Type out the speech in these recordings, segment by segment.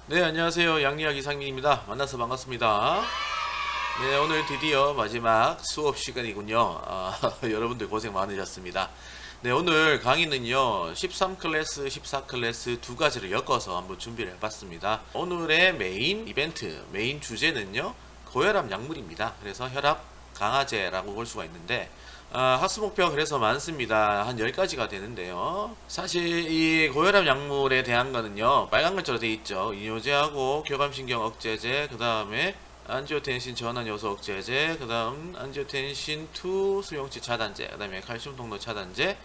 네, 안녕하세요. 양리학 이상민입니다. 만나서 반갑습니다. 네, 오늘 드디어 마지막 수업 시간이군요. 여러분들 고생 많으셨습니다. 네, 오늘 강의는요, 13클래스, 14클래스 두 가지를 엮어서 한번 준비를 해봤습니다. 오늘의 메인 이벤트, 메인 주제는요, 고혈압 약물입니다. 그래서 혈압 강화제라고 볼 수가 있는데, 학습 목표가 그래서 많습니다. 한 10가지가 되는데요. 사실 이 고혈압 약물에 대한 거는요, 빨간 글자로 되어 있죠. 이뇨제하고 교감신경 억제제, 그 다음에 안지오텐신 전환 요소 억제제, 그 다음 안지오텐신 2 수용치 차단제, 그 다음에 칼슘 통로 차단제,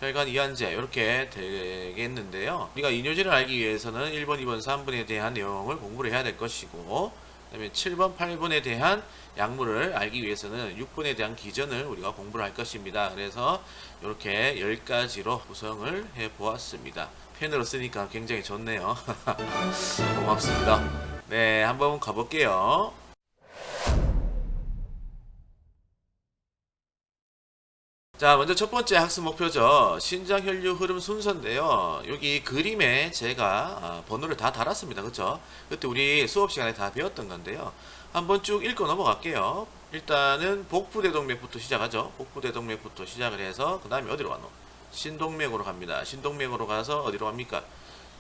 혈관 이완제 이렇게 되겠는데요. 우리가 이뇨제를 알기 위해서는 1번, 2번, 3번에 대한 내용을 공부를 해야 될 것이고, 그 다음에 7번, 8번에 대한 약물을 알기 위해서는 6번에 대한 기전을 우리가 공부를 할 것입니다. 그래서 이렇게 10가지로 구성을 해 보았습니다. 펜으로 쓰니까 굉장히 좋네요. 고맙습니다. 네, 한번 가볼게요. 자, 먼저 첫 번째 학습 목표죠. 신장 혈류 흐름 순서인데요. 여기 그림에 제가 번호를 다 달았습니다. 그쵸? 그때 우리 수업 시간에 다 배웠던 건데요. 한번 쭉 읽고 넘어갈게요. 일단은 복부대동맥부터 시작하죠. 복부대동맥부터 시작을 해서 그 다음에 어디로 가노? 신동맥으로 갑니다. 신동맥으로 가서 어디로 갑니까?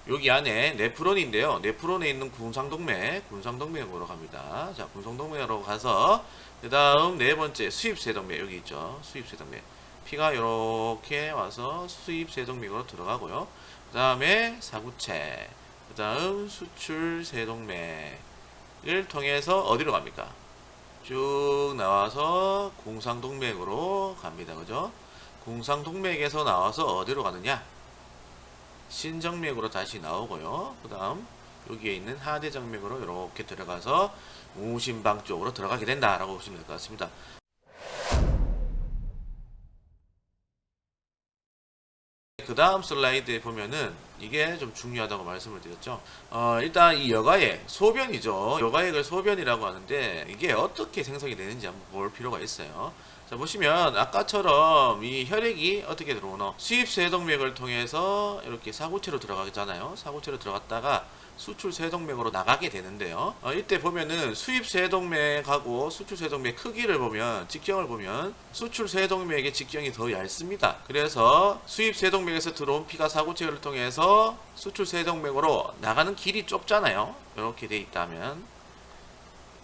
여기 안에 네프론인데요. 네프론에 있는 군상동맥으로 갑니다. 자, 군상동맥으로 가서 그 다음 네 번째 수입세동맥 여기 있죠. 수입세동맥. 피가 이렇게 와서 수입세동맥으로 들어가고요. 그 다음에 사구체, 그 다음 수출세동맥을 통해서 어디로 갑니까? 쭉 나와서 공상동맥으로 갑니다. 그죠? 공상동맥에서 나와서 어디로 가느냐? 신정맥으로 다시 나오고요. 그 다음 여기에 있는 하대정맥으로 이렇게 들어가서 무심방 쪽으로 들어가게 된다라고 보시면 될 것 같습니다. 그 다음 슬라이드에 보면은 이게 좀 중요하다고 말씀을 드렸죠. 일단 이 여가액, 소변이죠. 여가액을 소변이라고 하는데 이게 어떻게 생성이 되는지 한번 볼 필요가 있어요. 자, 보시면 아까처럼 이 혈액이 어떻게 들어오노? 수입세동맥을 통해서 이렇게 사구체로 들어가잖아요. 사구체로 들어갔다가 수출세동맥으로 나가게 되는데요. 이때 보면은 수입세동맥하고 수출세동맥 크기를 보면, 직경을 보면 수출세동맥의 직경이 더 얇습니다. 그래서 수입세동맥에서 들어온 피가 사구체를 통해서 수출세동맥으로 나가는 길이 좁잖아요. 이렇게 돼 있다면,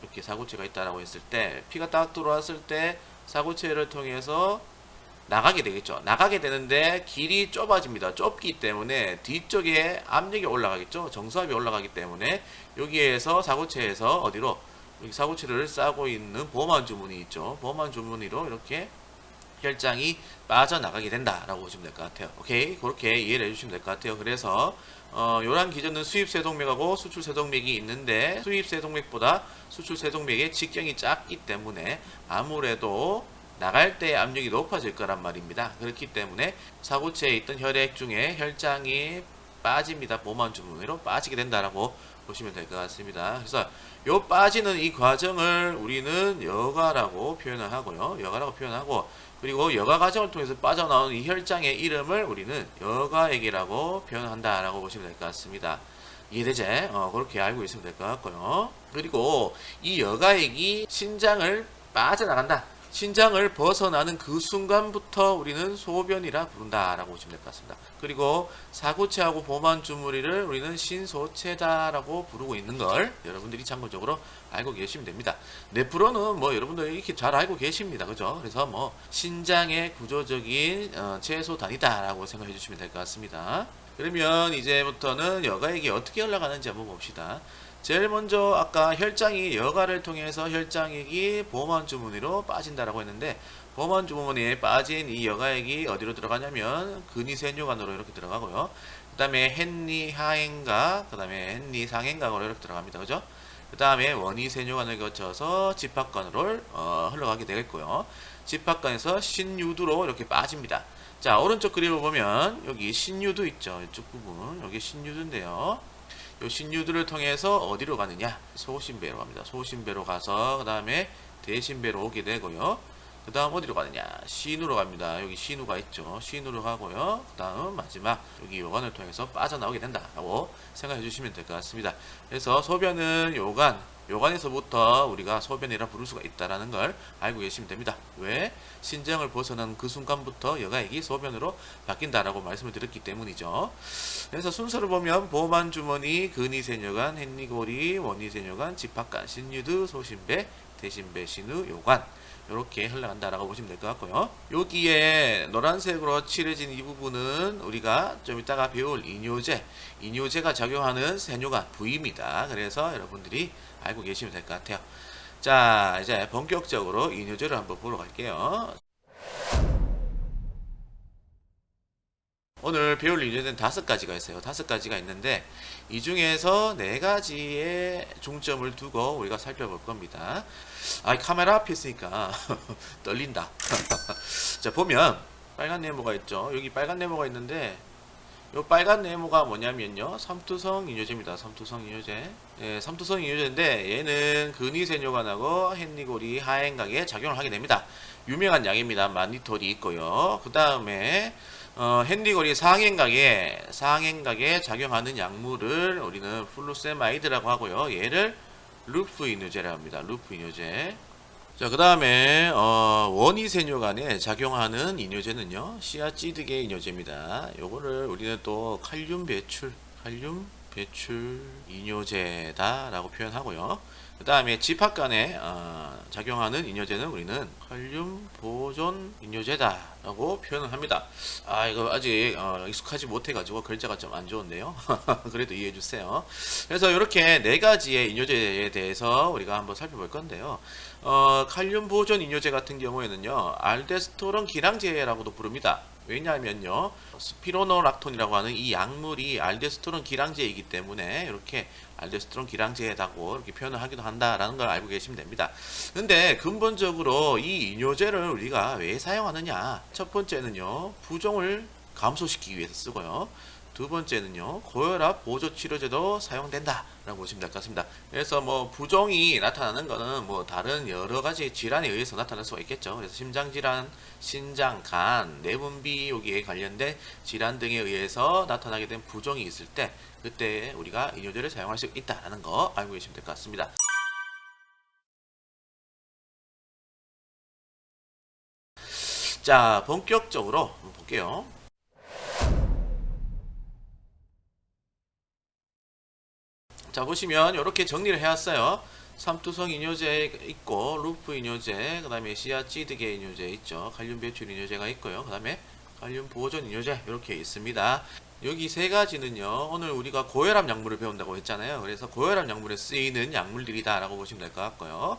이렇게 사구체가 있다라고 했을 때 피가 딱 들어왔을 때 사구체를 통해서 나가게 되겠죠. 나가게 되는데 길이 좁아집니다. 좁기 때문에 뒤쪽에 압력이 올라가겠죠. 정수압이 올라가기 때문에 여기에서 사구체에서 어디로? 여기 사구체를 싸고 있는 보호막 주머니 있죠. 보호막 주머니로 이렇게 혈장이 빠져나가게 된다라고 보시면 될 것 같아요. 오케이, 그렇게 이해를 해주시면 될 것 같아요. 그래서 요란 기전은 수입세동맥하고 수출세동맥이 있는데 수입세동맥보다 수출세동맥의 직경이 작기 때문에 아무래도 나갈 때 압력이 높아질 거란 말입니다. 그렇기 때문에 사구체에 있던 혈액 중에 혈장이 빠집니다. 보호막 주머니로 빠지게 된다라고 보시면 될 것 같습니다. 그래서 요 빠지는 이 과정을 우리는 여가라고 표현을 하고요. 여가라고 표현하고, 그리고 여가 과정을 통해서 빠져나오는 이 혈장의 이름을 우리는 여가액이라고 표현한다라고 보시면 될 것 같습니다. 이해되지? 그렇게 알고 있으면 될 것 같고요. 그리고 이 여가액이 신장을 빠져나간다. 신장을 벗어나는 그 순간부터 우리는 소변이라 부른다라고 보시면 될 것 같습니다. 그리고 사구체하고 보호막 주머니를 우리는 신소체다라고 부르고 있는 걸 여러분들이 참고적으로 알고 계시면 됩니다. 네프론은 뭐 여러분들 이렇게 잘 알고 계십니다. 그죠? 그래서 뭐 신장의 구조적인 최소 단위다라고 생각해 주시면 될 것 같습니다. 그러면 이제부터는 여가액이 어떻게 올라가는지 한번 봅시다. 제일 먼저 아까 혈장이 여가를 통해서 혈장액이 보호막 주머니로 빠진다라고 했는데, 보호막 주머니에 빠진 이 여가액이 어디로 들어가냐면 근위세뇨관으로 이렇게 들어가고요. 그 다음에 hen리하행각, 그 다음에 hen리상행각으로 이렇게 들어갑니다. 그죠? 그 다음에 원위세뇨관을 거쳐서 집합관으로 흘러가게 되겠고요. 집합관에서 신유두로 이렇게 빠집니다. 자, 오른쪽 그림을 보면 여기 신유두 있죠. 이쪽 부분, 여기 신유두인데요. 요 신유두를 통해서 어디로 가느냐? 소신배로 갑니다. 소신배로 가서 그 다음에 대신배로 오게 되고요. 그 다음 어디로 가느냐? 신으로 갑니다. 여기 신우가 있죠. 신으로 가고요. 그 다음 마지막 여기 요관을 통해서 빠져나오게 된다라고 생각해 주시면 될 것 같습니다. 그래서 소변은 요관에서부터 우리가 소변이라 부를 수가 있다라는 걸 알고 계시면 됩니다. 왜? 신장을 벗어난 그 순간부터 여가액이 소변으로 바뀐다라고 말씀을 드렸기 때문이죠. 그래서 순서를 보면 보만주머니, 근위세뇨관, hen니고리, 원위세뇨관, 집합관, 신유드, 소신배, 대신배, 신우, 요관 이렇게 흘러간다라고 보시면 될 것 같고요. 여기에 노란색으로 칠해진 이 부분은 우리가 좀 이따가 배울 이뇨제가 작용하는 세뇨관 부위입니다. 그래서 여러분들이 알고 계시면 될 것 같아요. 자, 이제 본격적으로 이뇨제를 한번 보러 갈게요. 오늘 배울 이뇨제는 5가지가 있어요. 5가지가 있는데 이 중에서 4가지의 중점을 두고 우리가 살펴볼 겁니다. 카메라 앞에 있으니까 떨린다. 자, 보면 빨간 네모가 있죠. 여기 빨간 네모가 있는데 요 빨간 네모가 뭐냐면요, 삼투성 이뇨제입니다. 삼투성 이뇨제. 예, 삼투성 이뇨제인데 얘는 근위세뇨관하고 hen니고리 하행각에 작용을 하게 됩니다. 유명한 약입니다. 마니토리 있고요. 그 다음에 hen니고리 상행각에 작용하는 약물을 우리는 플루세마이드라고 하고요. 얘를 루프 이뇨제라고 합니다. 루프 이뇨제. 자, 그 다음에 원위세뇨관에 작용하는 이뇨제는요, 시아찌드계 이뇨제입니다. 요거를 우리는 또 칼륨 배출 이뇨제다 라고 표현하고요. 그 다음에 집합간에 작용하는 이뇨제는 우리는 칼륨 보존 이뇨제다 라고 표현을 합니다. 이거 아직 익숙하지 못해 가지고 글자가 좀 안 좋은데요. 그래도 이해해 주세요. 그래서 이렇게 4가지의 이뇨제에 대해서 우리가 한번 살펴볼 건데요. 칼륨 보존 이뇨제 같은 경우에는요, 알데스토론 기량제라고도 부릅니다. 왜냐하면요, 스피로노락톤이라고 하는 이 약물이 알데스토론 기량제이기 때문에 이렇게 알데스토론 기량제라고 이렇게 표현을 하기도 한다라는 걸 알고 계시면 됩니다. 근데 근본적으로 이 이뇨제를 우리가 왜 사용하느냐? 첫 번째는요, 부종을 감소시키기 위해서 쓰고요. 두 번째는요, 고혈압 보조 치료제도 사용된다 라고 보시면 될 것 같습니다. 그래서 뭐 부종이 나타나는 거는 뭐 다른 여러 가지 질환에 의해서 나타날 수가 있겠죠. 그래서 심장질환, 신장, 간, 내분비 여기에 관련된 질환 등에 의해서 나타나게 된 부종이 있을 때 그때 우리가 이뇨제를 사용할 수 있다라는 거 알고 계시면 될 것 같습니다. 자, 본격적으로 한번 볼게요. 자, 보시면 이렇게 정리를 해왔어요. 삼투성 이뇨제 있고, 루프 이뇨제, 그 다음에 시아찌드계 이뇨제 있죠. 칼륨 배출 이뇨제가 있고요. 그 다음에 칼륨 보존 이뇨제 이렇게 있습니다. 여기 3가지는요, 오늘 우리가 고혈압 약물을 배운다고 했잖아요. 그래서 고혈압 약물에 쓰이는 약물들이다 라고 보시면 될 것 같고요.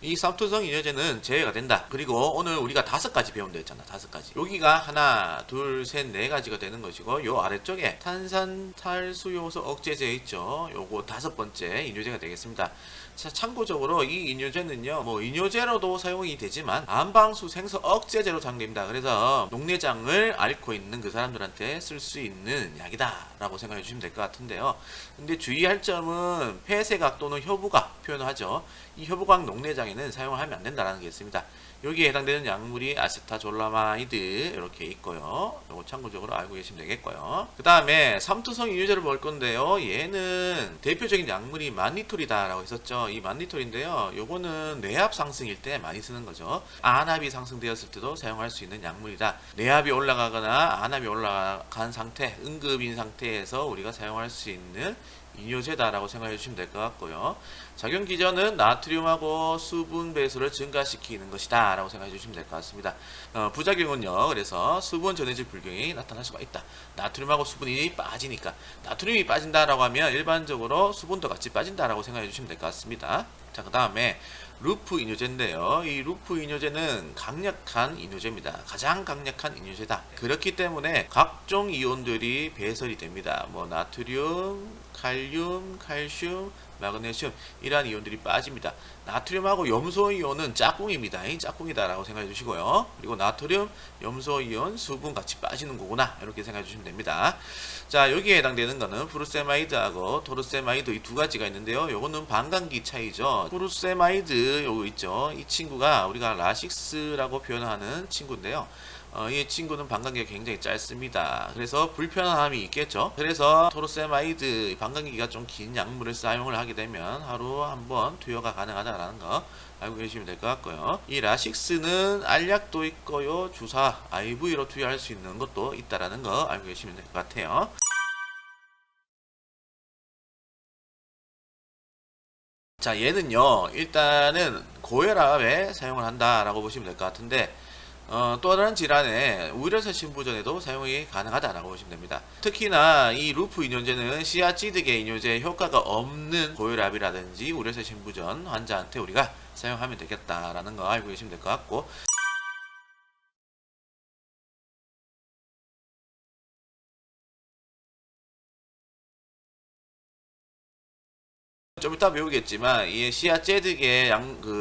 이 삼투성 이뇨제는 제외가 된다. 그리고 오늘 우리가 5가지 배운다 했잖아. 5가지. 여기가 하나, 둘, 셋, 4가지가 되는 것이고, 요 아래쪽에 탄산탈수요소 억제제 있죠. 요거 5번째 이뇨제가 되겠습니다. 자, 참고적으로 이 이뇨제는요, 뭐 이뇨제로도 사용이 되지만 안방수 생서 억제제로 사용됩니다. 그래서 녹내장을 앓고 있는 그 사람들한테 쓸 수 있는 약이다 라고 생각해 주시면 될 것 같은데요. 근데 주의할 점은 폐쇄각 또는 효부각 표현을 하죠. 이 효부각 녹내장에는 사용을 하면 안 된다라는 게 있습니다. 여기에 해당되는 약물이 아세타졸라마이드 이렇게 있고요. 이거 참고적으로 알고 계시면 되겠고요. 그 다음에 삼투성 이뇨제를 볼 건데요. 얘는 대표적인 약물이 만니톨이다 라고 했었죠. 이 만니톨인데요, 요거는 뇌압 상승일 때 많이 쓰는 거죠. 안압이 상승되었을 때도 사용할 수 있는 약물이다. 뇌압이 올라가거나 안압이 올라간 상태, 응급인 상태에서 우리가 사용할 수 있는 이뇨제다라고 생각해 주시면 될 것 같고요. 작용 기전은 나트륨하고 수분 배수를 증가시키는 것이다 라고 생각해 주시면 될 것 같습니다. 부작용은요, 그래서 수분 전해질 불균이 나타날 수가 있다. 나트륨하고 수분이 빠지니까, 나트륨이 빠진다라고 하면 일반적으로 수분도 같이 빠진다라고 생각해 주시면 될 것 같습니다. 자, 그 다음에 루프 이뇨제인데요. 이 루프 이뇨제는 강력한 이뇨제입니다. 가장 강력한 이뇨제다. 그렇기 때문에 각종 이온들이 배설이 됩니다. 뭐 나트륨, 칼륨, 칼슘, 마그네슘 이러한 이온들이 빠집니다. 나트륨하고 염소 이온은 짝꿍입니다. 짝꿍이다라고 생각해 주시고요. 그리고 나트륨, 염소 이온, 수분 같이 빠지는 거구나 이렇게 생각해 주시면 됩니다. 자, 여기에 해당되는 거는 프루세마이드하고 토르세마이드 이 두 가지가 있는데요. 요거는 반감기 차이죠. 프루세마이드 요거 있죠. 이 친구가 우리가 라식스라고 표현하는 친구인데요. 이 친구는 반감기가 굉장히 짧습니다. 그래서 불편함이 있겠죠. 그래서 토르세마이드 반감기가 좀 긴 약물을 사용을 하게 되면 하루 한 번 투여가 가능하다라는 거 알고 계시면 될 것 같고요. 이 라식스는 알약도 있고요. 주사 IV로 투여할 수 있는 것도 있다라는 거 알고 계시면 될 것 같아요. 자, 얘는요 일단은 고혈압에 사용을 한다라고 보시면 될 것 같은데 또 다른 질환에 우려서 신부전에도 사용이 가능하다라고 보시면 됩니다. 특히나 이 루프 이뇨제는 시아찌드계 이뇨제 효과가 없는 고혈압이라든지 우려서 신부전 환자한테 우리가 사용하면 되겠다라는 거 알고 계시면 될 것 같고, 좀 이따 배우겠지만 이 시아제드계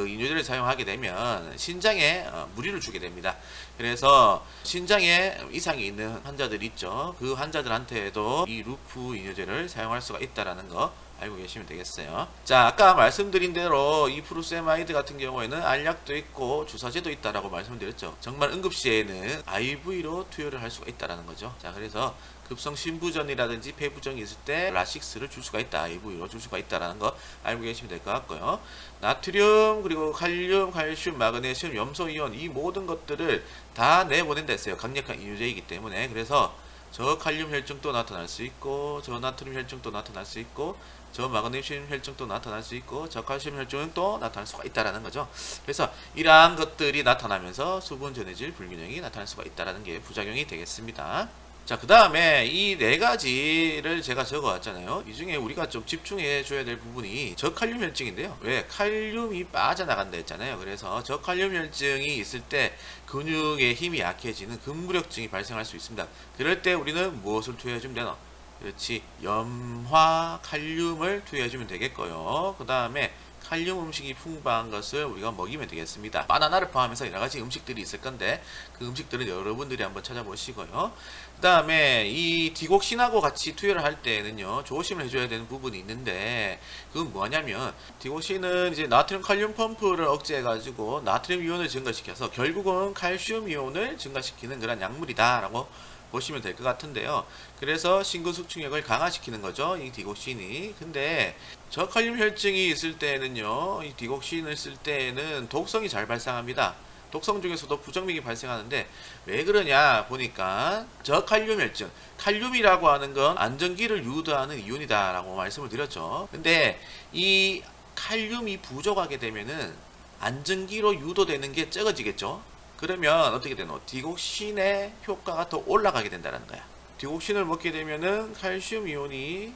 이뇨제를 사용하게 되면 신장에 무리를 주게 됩니다. 그래서 신장에 이상이 있는 환자들 있죠. 그 환자들한테도 이 루프 이뇨제를 사용할 수가 있다라는 거 알고 계시면 되겠어요. 자, 아까 말씀드린 대로 이 프루세마이드 같은 경우에는 알약도 있고 주사제도 있다라고 말씀드렸죠. 정말 응급시에는 IV로 투여를 할 수가 있다라는 거죠. 자, 그래서 급성 신부전이라든지 폐부전이 있을 때 라식스를 줄 수가 있다, IV로 줄 수가 있다라는 거 알고 계시면 될 것 같고요. 나트륨, 그리고 칼륨, 칼슘, 마그네슘, 염소 이온 이 모든 것들을 다 내보낸다 했어요. 강력한 이뇨제이기 때문에. 그래서 저 칼륨 혈증도 나타날 수 있고, 저 나트륨 혈증도 나타날 수 있고, 저 마그네슘 혈증도 나타날 수 있고, 저 칼슘 혈증은 또 나타날 수가 있다라는 거죠. 그래서 이러한 것들이 나타나면서 수분 전해질 불균형이 나타날 수가 있다라는 게 부작용이 되겠습니다. 자, 그 다음에 이 네 가지를 제가 적어 왔잖아요. 이 중에 우리가 좀 집중해 줘야 될 부분이 저칼륨 혈증인데요. 왜? 칼륨이 빠져나간다 했잖아요. 그래서 저칼륨 혈증이 있을 때 근육의 힘이 약해지는 근무력증이 발생할 수 있습니다. 그럴 때 우리는 무엇을 투여해 주면 되나? 그렇지, 염화 칼륨을 투여해 주면 되겠고요. 그 다음에 칼륨 음식이 풍부한 것을 우리가 먹이면 되겠습니다. 바나나를 포함해서 여러 가지 음식들이 있을 건데 그 음식들은 여러분들이 한번 찾아보시고요. 그 다음에 이 디곡신하고 같이 투여를 할 때는요 조심을 해줘야 되는 부분이 있는데, 그건 뭐냐면 디곡신은 이제 나트륨 칼륨 펌프를 억제해 가지고 나트륨 이온을 증가시켜서 결국은 칼슘 이온을 증가시키는 그런 약물이다 라고 보시면 될 것 같은데요. 그래서 심근숙충력을 강화시키는 거죠, 이 디곡신이. 근데 저칼륨 혈증이 있을 때는요, 이 디곡신을 쓸 때에는 독성이 잘 발생합니다. 독성 중에서도 부정맥이 발생하는데 왜 그러냐 보니까 저칼륨 혈증, 칼륨이라고 하는 건 안전기를 유도하는 이온이다 라고 말씀을 드렸죠. 근데 이 칼륨이 부족하게 되면은 안전기로 유도되는 게 적어지겠죠. 그러면 어떻게 되노? 디곡신의 효과가 더 올라가게 된다는 거야. 디곡신을 먹게 되면은 칼슘 이온이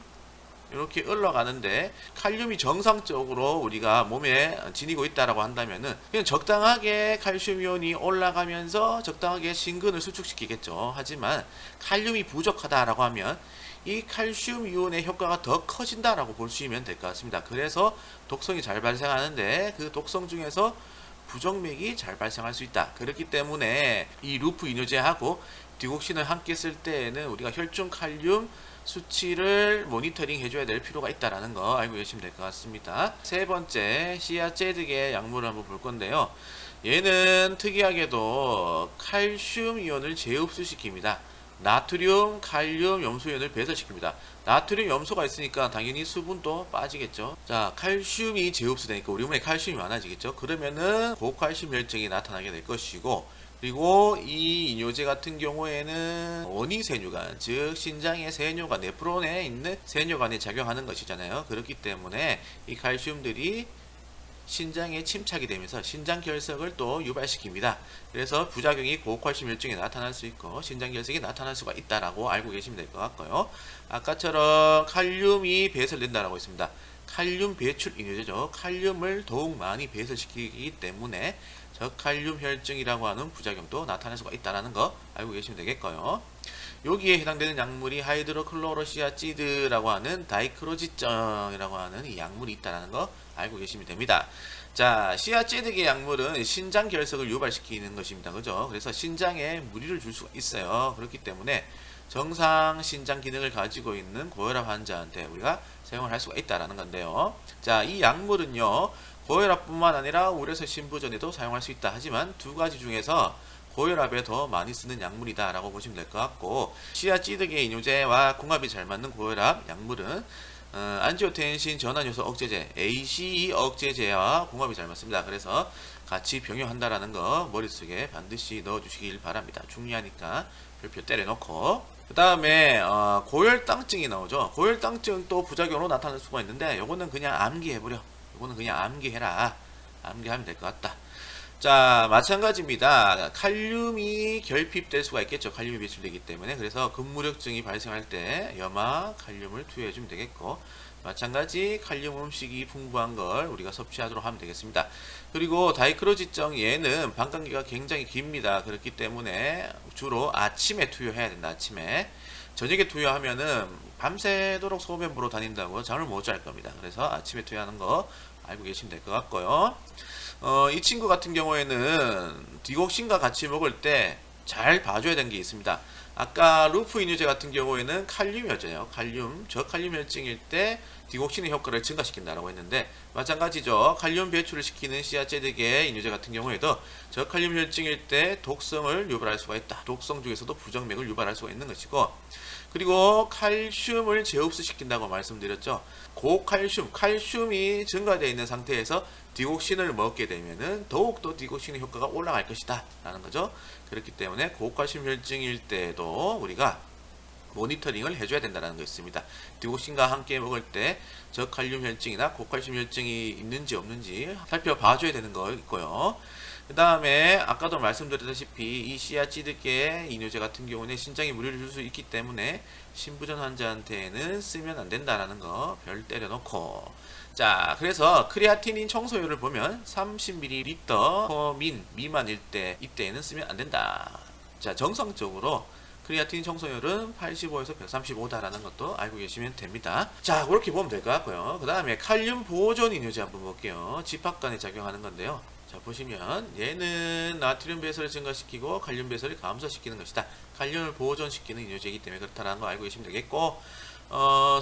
이렇게 올라가는데, 칼륨이 정상적으로 우리가 몸에 지니고 있다라고 한다면은 그냥 적당하게 칼슘 이온이 올라가면서 적당하게 신근을 수축시키겠죠. 하지만 칼륨이 부족하다라고 하면 이 칼슘 이온의 효과가 더 커진다라고 볼 수 있으면 될 것 같습니다. 그래서 독성이 잘 발생하는데 그 독성 중에서 부정맥이 잘 발생할 수 있다. 그렇기 때문에 이 루프 이뇨제하고 디곡신을 함께 쓸 때에는 우리가 혈중 칼륨 수치를 모니터링 해줘야 될 필요가 있다라는 거 알고 계시면 될 것 같습니다. 세 번째, 시아제드계 약물을 한번 볼 건데요. 얘는 특이하게도 칼슘 이온을 재흡수시킵니다. 나트륨, 칼륨, 염소 이온을 배설시킵니다. 나트륨, 염소가 있으니까 당연히 수분도 빠지겠죠. 자, 칼슘이 재흡수되니까 우리 몸에 칼슘이 많아지겠죠. 그러면은 고칼슘 혈증이 나타나게 될 것이고, 그리고 이 이뇨제 같은 경우에는 원위 세뇨관, 즉 신장의 세뇨관, 네프론에 있는 세뇨관에 작용하는 것이잖아요. 그렇기 때문에 이 칼슘들이 신장에 침착이 되면서 신장 결석을 또 유발시킵니다. 그래서 부작용이 고칼슘 혈증이 나타날 수 있고 신장 결석이 나타날 수가 있다라고 알고 계시면 될 것 같고요. 아까처럼 칼륨이 배설된다라고 했습니다. 칼륨 배출 이뇨제죠. 칼륨을 더욱 많이 배설시키기 때문에 저칼륨 혈증이라고 하는 부작용도 나타날 수가 있다는 거 알고 계시면 되겠고요. 여기에 해당되는 약물이 하이드로클로로시아치드라고 하는 다이크로지정이라고 하는 이 약물이 있다는 거 알고 계시면 됩니다. 자, 시아찌드계 약물은 신장 결석을 유발시키는 것입니다. 그죠? 그래서 신장에 무리를 줄 수가 있어요. 그렇기 때문에 정상 신장 기능을 가지고 있는 고혈압 환자한테 우리가 사용을 할 수가 있다라는 건데요. 자, 이 약물은요, 고혈압뿐만 아니라 우려서 신부전에도 사용할 수 있다. 하지만 두 가지 중에서 고혈압에 더 많이 쓰는 약물이다 라고 보시면 될 것 같고, 시아찌드계 이뇨제와 궁합이 잘 맞는 고혈압 약물은 안지오텐신 전환요소 억제제 ACE 억제제와 궁합이 잘 맞습니다. 그래서 같이 병용한다라는 거 머릿속에 반드시 넣어주시길 바랍니다. 중요하니까 별표 때려놓고, 그 다음에 고혈당증이 나오죠. 고혈당증 또 부작용으로 나타날 수가 있는데 요거는 그냥 암기해버려. 요거는 그냥 암기해라. 암기하면 될 것 같다. 자, 마찬가지입니다. 칼륨이 결핍될 수가 있겠죠. 칼륨이 배출되기 때문에. 그래서 근무력증이 발생할 때 염화 칼륨을 투여해주면 되겠고, 마찬가지 칼륨 음식이 풍부한 걸 우리가 섭취하도록 하면 되겠습니다. 그리고 다이크로지정 얘는 방광기가 굉장히 깁니다. 그렇기 때문에 주로 아침에 투여해야 된다. 아침에. 저녁에 투여하면은 밤새도록 소변 보러 다닌다고 잠을 못 잘 겁니다. 그래서 아침에 투여하는 거 알고 계시면 될 것 같고요. 이 친구 같은 경우에는 디옥신과 같이 먹을 때 잘 봐줘야 되는 게 있습니다. 아까 루프 이뇨제 같은 경우에는 칼륨이었잖아요. 칼륨, 저칼륨 혈증일 때 디옥신의 효과를 증가시킨다라고 했는데, 마찬가지죠. 칼륨 배출을 시키는 시아제드계 이뇨제 같은 경우에도 저칼륨 혈증일 때 독성을 유발할 수가 있다. 독성 중에서도 부정맥을 유발할 수가 있는 것이고, 그리고 칼슘을 재흡수시킨다고 말씀드렸죠. 고칼슘, 칼슘이 증가되어 있는 상태에서 디옥신을 먹게 되면은 더욱더 디옥신의 효과가 올라갈 것이다 라는 거죠. 그렇기 때문에 고칼슘 혈증일 때도 우리가 모니터링을 해줘야 된다는 거 있습니다. 디옥신과 함께 먹을 때 저칼륨 혈증이나 고칼슘 혈증이 있는지 없는지 살펴봐줘야 되는 거 있고요. 그 다음에 아까도 말씀드렸다시피 이 시아찌드계 이뇨제 같은 경우는 신장에 무리를 줄 수 있기 때문에 신부전 환자한테는 쓰면 안 된다라는 거 별 때려놓고, 자, 그래서 크레아티닌 청소율을 보면 30ml 미만일 때 이때에는 쓰면 안 된다. 자, 정상적으로 크레아틴 청소율은 85에서 135다라는 것도 알고 계시면 됩니다. 자, 그렇게 보면 될 것 같고요. 그 다음에 칼륨 보존 이뇨제 한번 볼게요. 집합간에 작용하는 건데요. 자, 보시면 얘는 나트륨 배설을 증가시키고 칼륨 배설을 감소시키는 것이다. 칼륨을 보존시키는 이뇨제이기 때문에 그렇다는 거 알고 계시면 되겠고,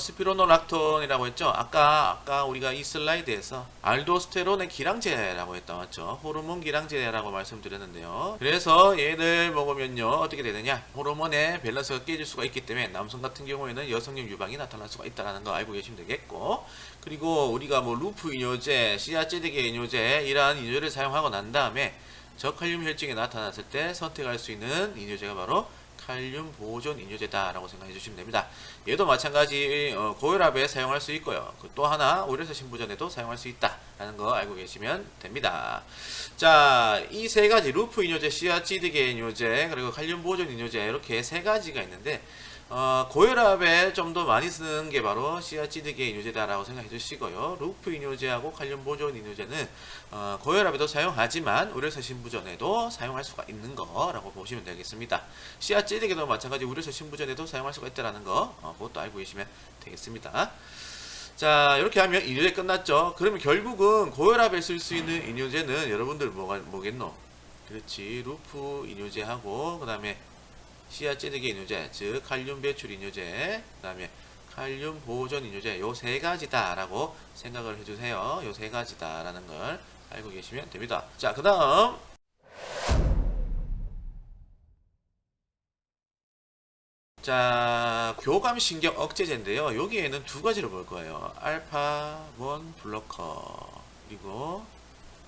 스피로노락톤이라고 했죠. 아까 우리가 이 슬라이드에서 알도스테론의 기량제라고 했다 맞죠. 호르몬 기량제라고 말씀드렸는데요. 그래서 얘를 먹으면요 어떻게 되느냐, 호르몬의 밸런스가 깨질 수가 있기 때문에 남성 같은 경우에는 여성형 유방이 나타날 수가 있다는 거 알고 계시면 되겠고, 그리고 우리가 뭐 루프 이뇨제, 시아제드계 이뇨제 이러한 이뇨제를 사용하고 난 다음에 저칼륨 혈증이 나타났을 때 선택할 수 있는 이뇨제가 바로 칼륨 보존 이뇨제다라고 생각해 주시면 됩니다. 얘도 마찬가지 고혈압에 사용할 수 있고요. 또 하나 오히려서 신부전에도 사용할 수 있다라는 거 알고 계시면 됩니다. 자, 이 세 가지 루프 이뇨제, 시아찌드계 이뇨제, 그리고 칼륨 보존 이뇨제 이렇게 세 가지가 있는데, 고혈압에 좀 더 많이 쓰는 게 바로 시아찌드계 이뇨제다라고 생각해 주시고요. 루프 이뇨제하고 칼륨 보존 이뇨제는 고혈압에도 사용하지만 우려서 신부전에도 사용할 수가 있는 거라고 보시면 되겠습니다. 시아찌드계도 마찬가지 우려서 신부전에도 사용할 수가 있다는 거 그것도 알고 계시면 되겠습니다. 자, 이렇게 하면 이뇨제 끝났죠. 그러면 결국은 고혈압에 쓸 수 있는 이뇨제는 여러분들 뭐겠노? 그렇지, 루프 이뇨제하고 그 다음에 시아찌드계 이뇨제, 즉 칼륨 배출 이뇨제, 그 다음에 칼륨 보존 이뇨제, 요 세 가지다 라고 생각을 해주세요. 요 세 가지다 라는 걸 알고 계시면 됩니다. 자, 그 다음 자, 교감신경 억제제인데요. 여기에는 두 가지를 볼 거예요. 알파1 블로커 그리고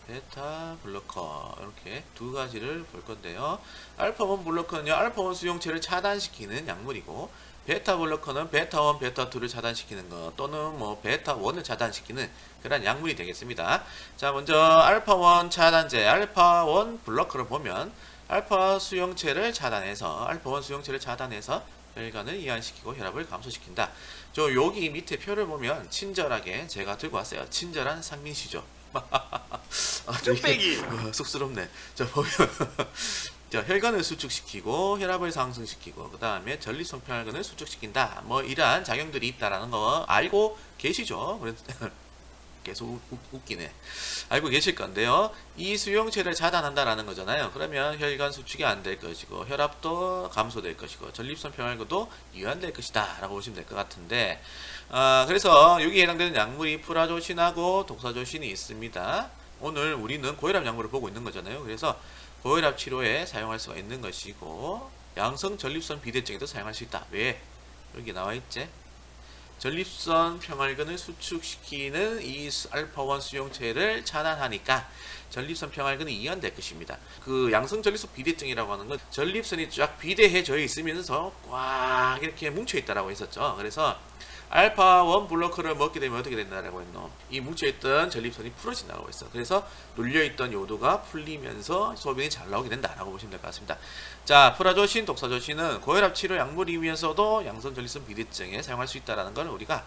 베타 블로커, 이렇게 두 가지를 볼 건데요. 알파1 블로커는요, 알파1 수용체를 차단시키는 약물이고, 베타 블로커는 베타1, 베타2를 차단시키는 것, 또는 뭐 베타1을 차단시키는 그런 약물이 되겠습니다. 자, 먼저 알파1 차단제, 알파1 블로커를 보면 알파 수용체를 차단해서, 알파1 수용체를 차단해서 혈관을 이완시키고 혈압을 감소시킨다. 여기 밑에 표를 보면 친절하게 제가 들고 왔어요. 친절한 상민씨죠. 뚝배기 쑥스럽네. 자, 보면 자, 혈관을 수축시키고 혈압을 상승시키고 그 다음에 전립선 평혈근을 수축시킨다. 뭐 이러한 작용들이 있다라는 거 알고 계시죠? 계속 웃기네. 알고 계실 건데요. 이 수용체를 차단한다라는 거잖아요. 그러면 혈관 수축이 안 될 것이고 혈압도 감소될 것이고 전립선 평혈근도 이완될 것이다 라고 보시면 될 것 같은데, 그래서 여기에 해당되는 약물이 프라조신하고 독사조신이 있습니다. 오늘 우리는 고혈압 약물을 보고 있는 거잖아요. 그래서 고혈압 치료에 사용할 수가 있는 것이고 양성 전립선 비대증에도 사용할 수 있다. 왜? 여기 나와 있지? 전립선 평활근을 수축시키는 이 알파1 수용체를 차단하니까 전립선 평활근이 이완될 것입니다. 그 양성 전립선 비대증이라고 하는 건 전립선이 쫙 비대해져 있으면서 꽉 이렇게 뭉쳐 있다라고 했었죠. 그래서 알파1 블로커를 먹게 되면 어떻게 된다라고 했노? 이 뭉쳐있던 전립선이 풀어진다고 했어. 그래서 눌려있던 요도가 풀리면서 소변이 잘 나오게 된다라고 보시면 될 것 같습니다. 자, 프라조신, 독사조신은 고혈압 치료 약물이면서도 양성 전립선 비대증에 사용할 수 있다는 걸 우리가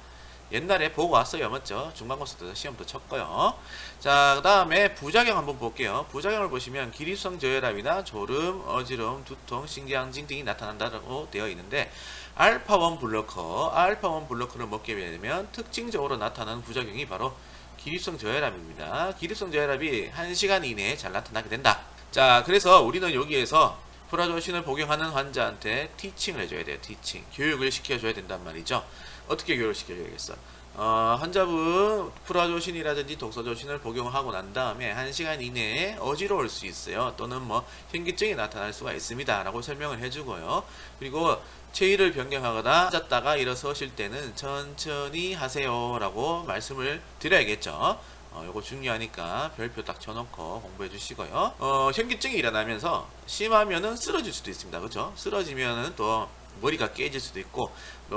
옛날에 보고 왔어요. 맞죠? 중간고사 때 시험도 쳤고요. 자, 그 다음에 부작용 한번 볼게요. 부작용을 보시면 기립성 저혈압이나 졸음, 어지러움, 두통, 신경증 등이 나타난다고 되어 있는데 알파1 블로커를 먹게 되면 특징적으로 나타나는 부작용이 바로 기립성 저혈압입니다. 기립성 저혈압이 1시간 이내에 잘 나타나게 된다. 자, 그래서 우리는 여기에서 프라조신을 복용하는 환자한테 티칭을 해줘야 돼요. 티칭. 교육을 시켜줘야 된단 말이죠. 어떻게 교육을 시켜줘야겠어? 환자분 프라조신이라든지 독사조신을 복용하고 난 다음에 1시간 이내에 어지러울 수 있어요. 또는 뭐 현기증이 나타날 수가 있습니다. 라고 설명을 해주고요. 그리고 체위를 변경하거나 앉았다가 일어서실 때는 천천히 하세요. 라고 말씀을 드려야겠죠. 요거 중요하니까 별표 딱 쳐놓고 공부해 주시고요. 현기증이 일어나면서 심하면은 쓰러질 수도 있습니다. 그죠? 쓰러지면은 또 머리가 깨질 수도 있고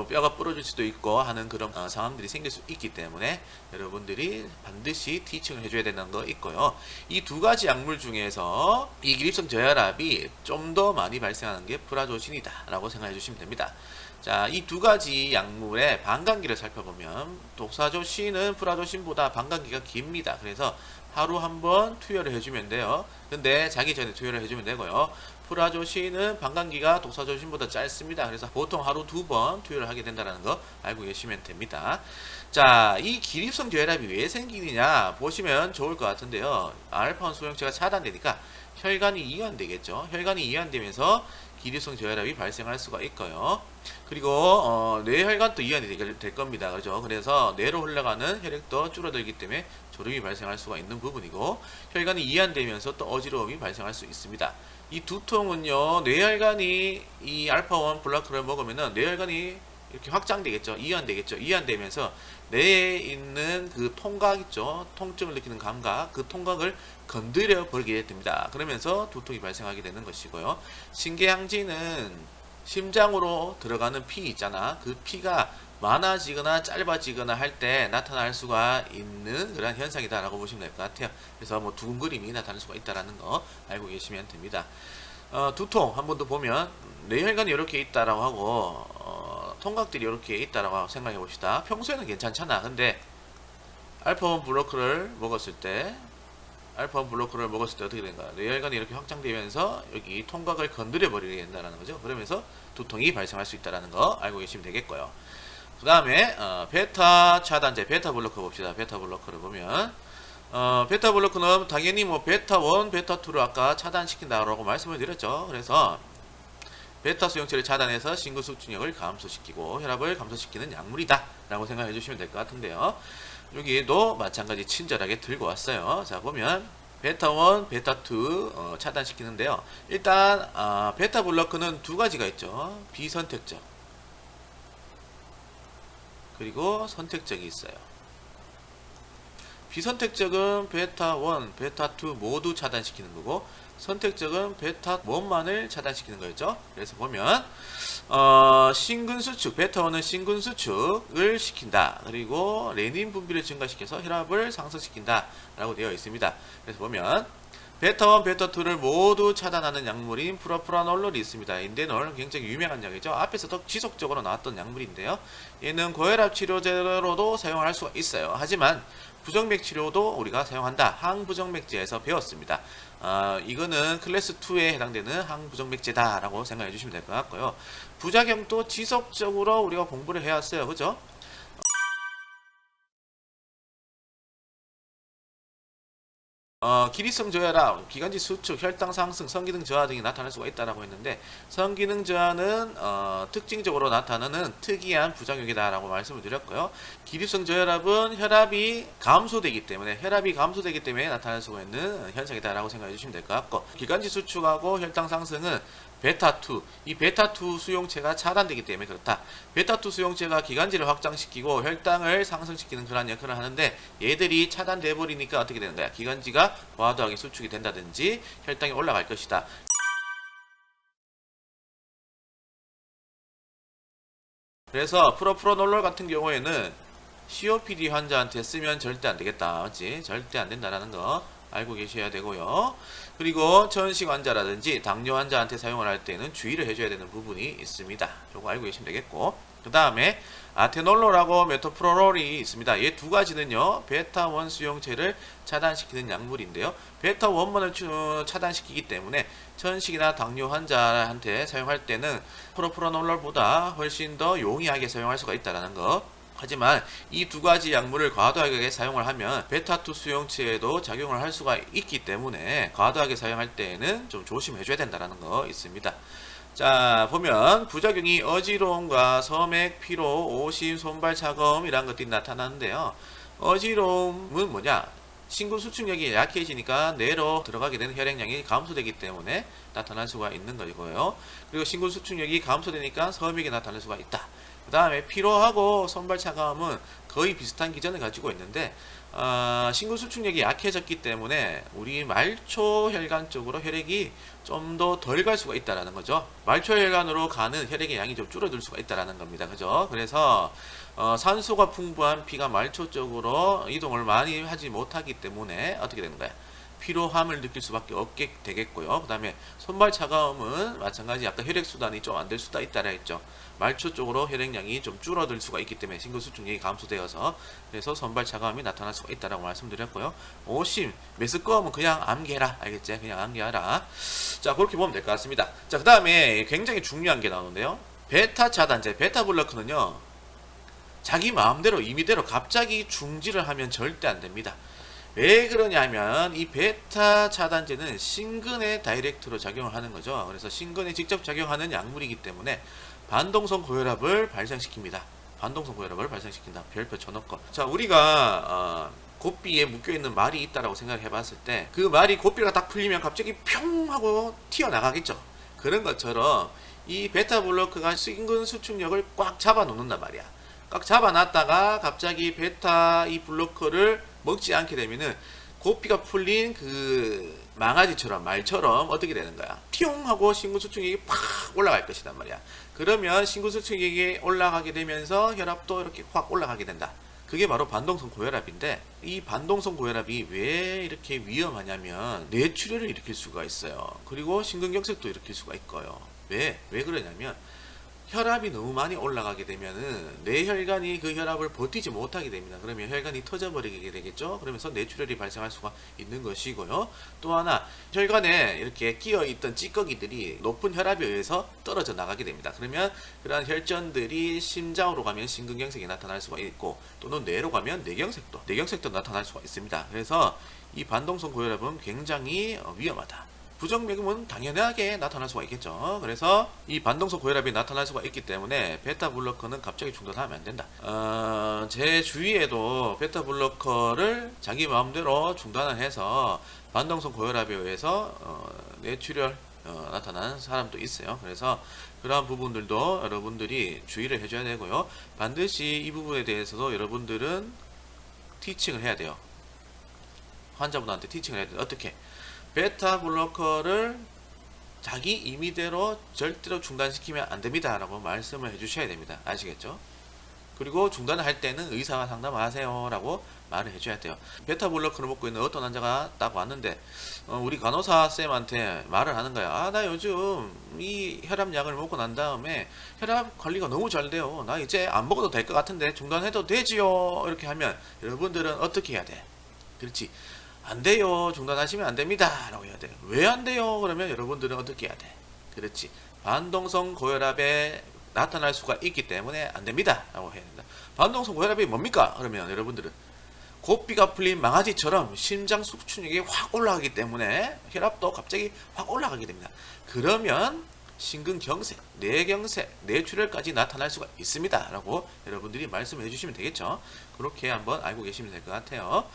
뼈가 부러질 수도 있고 하는 그런 상황들이 생길 수 있기 때문에 여러분들이 반드시 티칭을 해줘야 된다는 거 있고요. 이 두 가지 약물 중에서 이 기립성 저혈압이 좀 더 많이 발생하는 게 프라조신이다 라고 생각해 주시면 됩니다. 자, 이 두 가지 약물의 반감기를 살펴보면 독사조신은 프라조신보다 반감기가 깁니다. 그래서 하루 한 번 투여를 해주면 돼요. 근데 자기 전에 투여를 해주면 되고요. 프라조신은 반감기가 독사조신보다 짧습니다. 그래서 보통 하루 2번 투여를 하게 된다는 거 알고 계시면 됩니다. 자, 이 기립성 저혈압이 왜 생기느냐 보시면 좋을 것 같은데요. 알파1 수용체가 차단되니까 혈관이 이완되겠죠. 혈관이 이완되면서 기립성 저혈압이 발생할 수가 있고요. 그리고 뇌혈관도 이완이 될 겁니다. 그렇죠? 그래서 뇌로 흘러가는 혈액도 줄어들기 때문에 졸음이 발생할 수가 있는 부분이고, 혈관이 이완되면서 또 어지러움이 발생할 수 있습니다. 이 두통은요, 뇌혈관이 이 알파1 블로커를 먹으면은 뇌혈관이 이렇게 확장되겠죠. 이완되겠죠. 이완되면서 뇌에 있는 그 통각 있죠. 통증을 느끼는 감각, 그 통각을 건드려 버리게 됩니다. 그러면서 두통이 발생하게 되는 것이고요. 신개항지는 심장으로 들어가는 피 있잖아. 그 피가 많아지거나 짧아지거나 할 때 나타날 수가 있는 그런 현상이다라고 보시면 될 것 같아요. 그래서 뭐 두근거림이 나타날 수가 있다라는 거 알고 계시면 됩니다. 두통 한 번 더 보면 뇌혈관이 이렇게 있다라고 하고 통각들이 이렇게 있다라고 생각해 봅시다. 평소에는 괜찮잖아. 근데 알파1 블로커를 먹었을 때 어떻게 된가? 뇌혈관이 이렇게 확장되면서 여기 통각을 건드려 버리게 된다는 거죠. 그러면서 두통이 발생할 수 있다는 거 알고 계시면 되겠고요. 그 다음에 베타 차단제, 베타 블로커 봅시다. 베타 블로커를 보면 베타 블로커는 당연히 뭐 베타1, 베타2를 아까 차단시킨다라고 말씀을 드렸죠. 그래서 베타 수용체를 차단해서 심근수축력을 감소시키고 혈압을 감소시키는 약물이다 라고 생각해 주시면 될 것 같은데요. 여기에도 마찬가지 친절하게 들고 왔어요. 자, 보면 베타1, 베타2 차단시키는데요. 일단 베타 블로커는 두 가지가 있죠. 비선택적 그리고 선택적이 있어요. 비선택적은 베타1, 베타2 모두 차단시키는 거고, 선택적은 베타1만을 차단시키는 거였죠. 그래서 보면 심근수축, 베타1은 심근수축을 시킨다. 그리고 레닌 분비를 증가시켜서 혈압을 상승시킨다 라고 되어 있습니다. 그래서 보면 베타1, 베타2를 모두 차단하는 약물인 프로프라놀롤이 있습니다. 인데놀 굉장히 유명한 약이죠. 앞에서도 지속적으로 나왔던 약물인데요. 얘는 고혈압 치료제로도 사용할 수가 있어요. 하지만 부정맥 치료도 우리가 사용한다. 항부정맥제에서 배웠습니다. 이거는 클래스 2에 해당되는 항부정맥제다라고 생각해 주시면 될 것 같고요. 부작용도 지속적으로 우리가 공부를 해왔어요. 그죠? 기립성 저하라 기관지 수축, 혈당 상승, 성기능 저하 등이 나타날 수가 있다라고 했는데 성기능 저하는 특징적으로 나타나는 특이한 부작용이다라고 말씀을 드렸고요. 기립성 저혈압은 혈압이 감소되기 때문에 나타날 수가 있는 현상이다라고 생각해 주시면 될 것 같고 기관지 수축하고 혈당 상승은 베타2, 이 베타2 수용체가 차단되기 때문에 그렇다. 베타2 수용체가 기관지를 확장시키고 혈당을 상승시키는 그런 역할을 하는데 얘들이 차단돼 버리니까 어떻게 되는 거야? 기관지가 과도하게 수축이 된다든지 혈당이 올라갈 것이다. 그래서 프로프라놀 같은 경우에는 COPD 환자한테 쓰면 절대 안 되겠다. 맞지? 절대 안 된다라는 거 알고 계셔야 되고요. 그리고 천식 환자라든지 당뇨 환자한테 사용을 할 때는 주의를 해줘야 되는 부분이 있습니다. 요거 알고 계시면 되겠고, 그 다음에 아테놀로라고 메토프로롤이 있습니다. 이 두 가지는요 베타1 수용체를 차단시키는 약물인데요, 베타1번을 차단시키기 때문에 천식이나 당뇨 환자한테 사용할 때는 프로프라놀보다 훨씬 더 용이하게 사용할 수가 있다는 거. 하지만 이 두 가지 약물을 과도하게 사용을 하면 베타2 수용체에도 작용을 할 수가 있기 때문에 과도하게 사용할 때에는 좀 조심해 줘야 된다는 거 있습니다. 자, 보면 부작용이 어지러움과 섬액, 피로, 오심, 손발 차가움 이란 것들이 나타나는데요. 어지러움은 뭐냐? 신근 수축력이 약해지니까 뇌로 들어가게 되는 혈액량이 감소되기 때문에 나타날 수가 있는 거고요. 그리고 신근 수축력이 감소되니까 섬액이 나타날 수가 있다. 그 다음에 피로하고 손발 차가움은 거의 비슷한 기전을 가지고 있는데 신근 수축력이 약해졌기 때문에 우리 말초 혈관 쪽으로 혈액이 좀 더 덜 갈 수가 있다라는 거죠. 말초 혈관으로 가는 혈액의 양이 좀 줄어들 수가 있다라는 겁니다. 그죠? 그래서 산소가 풍부한 피가 말초 쪽으로 이동을 많이 하지 못하기 때문에 어떻게 되는 거야? 피로함을 느낄 수밖에 없게 되겠고요. 그 다음에 손발 차가움은 마찬가지 아까 혈액순환이 좀 안 될 수가 있다라 했죠. 말초 쪽으로 혈액량이 좀 줄어들 수가 있기 때문에 신근수축력이 감소되어서 그래서 손발 차가움이 나타날 수가 있다라고 말씀드렸고요. 오심, 메스꺼움은 그냥 암기해라. 알겠지? 그냥 암기하라. 자, 그렇게 보면 될 것 같습니다. 자, 그 다음에 굉장히 중요한 게 나오는데요. 베타 차단제, 베타 블로커는요, 자기 마음대로 임의대로 갑자기 중지를 하면 절대 안 됩니다. 왜 그러냐면 이 베타 차단제는 신근에 다이렉트로 작용을 하는 거죠. 그래서 신근에 직접 작용하는 약물이기 때문에 반동성 고혈압을 발생시킵니다. 반동성 고혈압을 발생시킨다. 별표 쳐놓고. 자, 우리가 고삐에 묶여있는 말이 있다라고 생각해 봤을 때 그 말이 고삐가 딱 풀리면 갑자기 평 하고 튀어나가겠죠. 그런 것처럼 이 베타 블로커가 신근 수축력을 꽉 잡아 놓는단 말이야. 꽉 잡아놨다가 갑자기 베타 이 블로커를 먹지 않게 되면은 고삐가 풀린 그 망아지처럼 말처럼 어떻게 되는 거야? 튀용 하고 신근수축력이 팍 올라갈 것이단 말이야. 그러면 신근수축력이 올라가게 되면서 혈압도 이렇게 확 올라가게 된다. 그게 바로 반동성 고혈압인데 이 반동성 고혈압이 왜 이렇게 위험하냐면 뇌출혈을 일으킬 수가 있어요. 그리고 심근경색도 일으킬 수가 있고요. 왜 그러냐면 혈압이 너무 많이 올라가게 되면은 뇌혈관이 그 혈압을 버티지 못하게 됩니다. 그러면 혈관이 터져버리게 되겠죠. 그러면서 뇌출혈이 발생할 수가 있는 것이고요. 또 하나, 혈관에 이렇게 끼어있던 찌꺼기들이 높은 혈압에 의해서 떨어져 나가게 됩니다. 그러면 그러한 혈전들이 심장으로 가면 심근경색이 나타날 수가 있고, 또는 뇌로 가면 뇌경색도 나타날 수가 있습니다. 그래서 이 반동성 고혈압은 굉장히 위험하다. 부정맥은 당연하게 나타날 수가 있겠죠. 그래서 이 반동성 고혈압이 나타날 수가 있기 때문에 베타 블로커는 갑자기 중단하면 안 된다. 제 주위에도 베타 블로커를 자기 마음대로 중단을 해서 반동성 고혈압에 의해서 뇌출혈 나타나는 사람도 있어요. 그래서 그러한 부분들도 여러분들이 주의를 해줘야 되고요. 반드시 이 부분에 대해서도 여러분들은 티칭을 해야 돼요. 환자분한테 티칭을 해야 돼요. 어떻게? 베타 블로커를 자기 임의대로 절대로 중단시키면 안 됩니다 라고 말씀을 해 주셔야 됩니다. 아시겠죠? 그리고 중단을 할 때는 의사와 상담하세요 라고 말을 해줘야 돼요. 베타블로커를 먹고 있는 어떤 환자가 딱 왔는데 우리 간호사 쌤한테 말을 하는 거야. 아, 나 요즘 이 혈압약을 먹고 난 다음에 혈압 관리가 너무 잘 돼요. 나 이제 안 먹어도 될 것 같은데 중단해도 되지요? 이렇게 하면 여러분들은 어떻게 해야 돼? 그렇지. 안 돼요. 중단하시면 안 됩니다. 라고 해야 돼. 왜 안 돼요? 그러면 여러분들은 어떻게 해야 돼? 그렇지. 반동성 고혈압에 나타날 수가 있기 때문에 안 됩니다. 라고 해야 된다. 반동성 고혈압이 뭡니까? 그러면 여러분들은 고삐가 풀린 망아지처럼 심장 수축력이 확 올라가기 때문에 혈압도 갑자기 확 올라가게 됩니다. 그러면 심근경색, 뇌경색, 뇌출혈까지 나타날 수가 있습니다. 라고 여러분들이 말씀을 해주시면 되겠죠. 그렇게 한번 알고 계시면 될 것 같아요.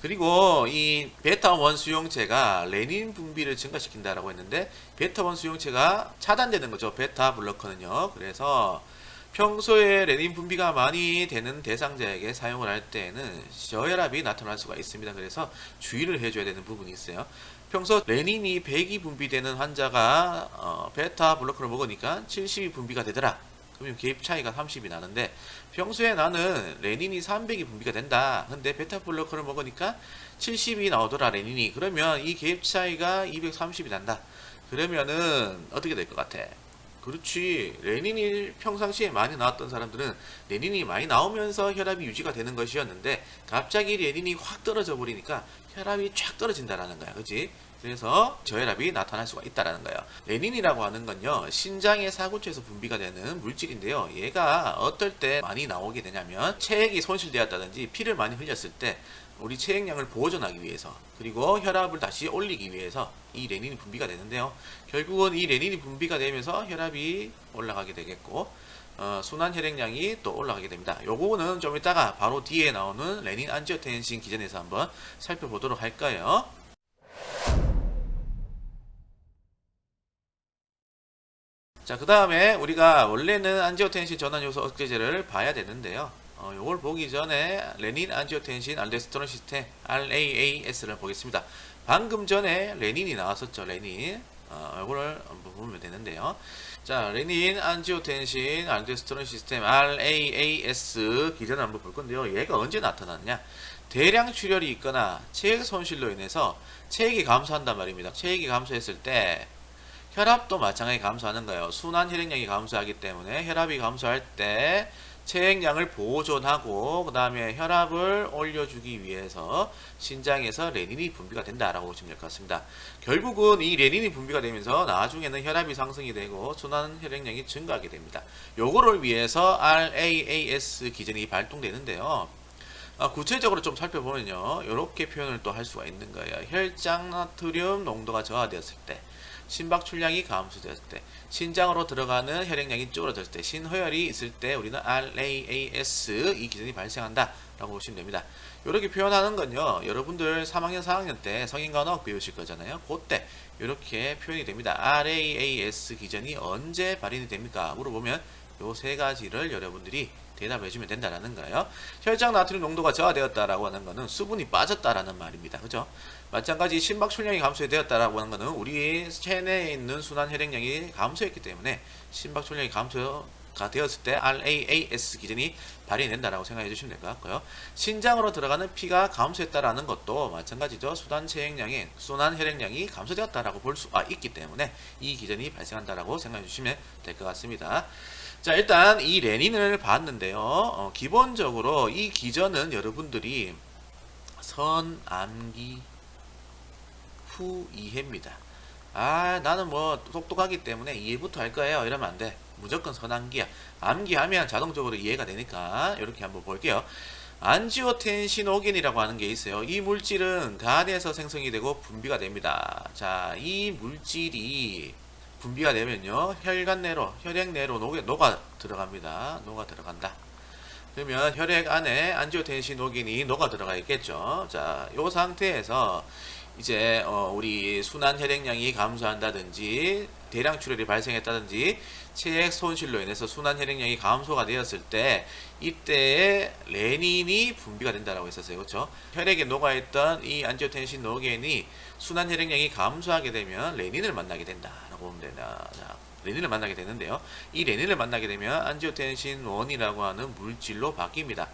그리고 이 베타1 수용체가 레닌 분비를 증가시킨다라고 했는데 베타1 수용체가 차단되는 거죠. 베타 블로커는요. 그래서 평소에 레닌 분비가 많이 되는 대상자에게 사용을 할 때에는 저혈압이 나타날 수가 있습니다. 그래서 주의를 해줘야 되는 부분이 있어요. 평소 레닌이 100이 분비되는 환자가 베타 블로커를 먹으니까 70이 분비가 되더라. 그러면 개입 차이가 30이 나는데 평소에 나는 레닌이 300이 분비가 된다. 근데 베타 블로커를 먹으니까 70이 나오더라 레닌이. 그러면 이 개입 차이가 230이 난다. 그러면은 어떻게 될 것 같아? 그렇지. 레닌이 평상시에 많이 나왔던 사람들은 레닌이 많이 나오면서 혈압이 유지가 되는 것이었는데 갑자기 레닌이 확 떨어져 버리니까 혈압이 쫙 떨어진다라는 거야. 그렇지? 그래서 저혈압이 나타날 수가 있다라는 거예요. 레닌이라고 하는 건요. 신장의 사구초에서 분비가 되는 물질인데요. 얘가 어떨 때 많이 나오게 되냐면 체액이 손실되었다든지 피를 많이 흘렸을 때 우리 체액량을 보존하기 위해서 그리고 혈압을 다시 올리기 위해서 이 레닌이 분비가 되는데요. 결국은 이 레닌이 분비가 되면서 혈압이 올라가게 되겠고 순환 혈액량이 또 올라가게 됩니다. 요거는 좀 이따가 바로 뒤에 나오는 레닌 안지오텐신 기전에서 한번 살펴보도록 할까요? 자, 그 다음에 우리가 원래는 안지오텐신 전환 요소 억제제를 봐야 되는데요. 요걸 보기 전에 레닌 안지오텐신 알도스테론 시스템 RAAS를 보겠습니다. 방금 전에 레닌이 나왔었죠. 레닌. 요거를 한번 보면 되는데요. 자, 레닌 안지오텐신 알도스테론 시스템 RAAS 기전을 한번 볼 건데요. 얘가 언제 나타났냐? 대량 출혈이 있거나 체액 손실로 인해서 체액이 감소한단 말입니다. 체액이 감소했을 때 혈압도 마찬가지로 감소하는 거예요. 순환 혈액량이 감소하기 때문에 혈압이 감소할 때 체액량을 보존하고 그 다음에 혈압을 올려주기 위해서 신장에서 레닌이 분비가 된다라고 보시면 될 것 같습니다. 결국은 이 레닌이 분비가 되면서 나중에는 혈압이 상승이 되고 순환 혈액량이 증가하게 됩니다. 요거를 위해서 RAAS 기전이 발동되는데요. 구체적으로 좀 살펴보면요. 이렇게 표현을 또 할 수가 있는 거예요. 혈장 나트륨 농도가 저하되었을 때 심박출량이 감소되었을 때 신장으로 들어가는 혈액량이 줄어들 때 신허혈이 있을 때 우리는 RAAS 이 기전이 발생한다 라고 보시면 됩니다. 이렇게 표현하는 건요. 여러분들 3학년 4학년 때 성인간호학 배우실 거잖아요. 그때 이렇게 표현이 됩니다. RAAS 기전이 언제 발현이 됩니까? 물어보면 요 세 가지를 여러분들이 대답해 주면 된다라는 거예요. 혈장 나트륨 농도가 저하되었다라고 하는 것은 수분이 빠졌다라는 말입니다. 그죠? 마찬가지 심박 출량이 감소되었다라고 하는 것은 우리 체내에 있는 순환 혈액량이 감소했기 때문에 심박 출량이 감소가 되었을 때 RAAS 기전이 발현된다라고 생각해 주시면 될 것 같고요. 신장으로 들어가는 피가 감소했다라는 것도 마찬가지죠. 순환 혈액량이 감소되었다라고 볼 수가 있기 때문에 이 기전이 발생한다라고 생각해 주시면 될 것 같습니다. 자, 일단 이 레닌을 봤는데요. 기본적으로 이 기전은 여러분들이 선암기 후 이해입니다. 나는 뭐 똑똑하기 때문에 이해부터 할 거예요. 이러면 안 돼. 무조건 선암기야. 암기하면 자동적으로 이해가 되니까 이렇게 한번 볼게요. 안지오텐신오겐이라고 하는 게 있어요. 이 물질은 간에서 생성이 되고 분비가 됩니다. 자, 이 물질이 분비가 되면요. 혈관 내로, 혈액 내로 녹아 들어갑니다. 녹아 들어간다. 그러면 혈액 안에 안지오텐신오겐이 녹아 들어가 있겠죠. 자, 요 상태에서 이제 우리 순환 혈액량이 감소한다든지 대량 출혈이 발생했다든지 체액 손실로 인해서 순환 혈액량이 감소가 되었을 때 이때에 레닌이 분비가 된다라고 했었어요. 그렇죠? 혈액에 녹아있던 이 안지오텐신오겐이 순환 혈액량이 감소하게 되면 레닌을 만나게 된다라고 보면 된다. 자, 레닌을 만나게 되는데요. 이 레닌을 만나게 되면 안지오텐신 1이라고 하는 물질로 바뀝니다.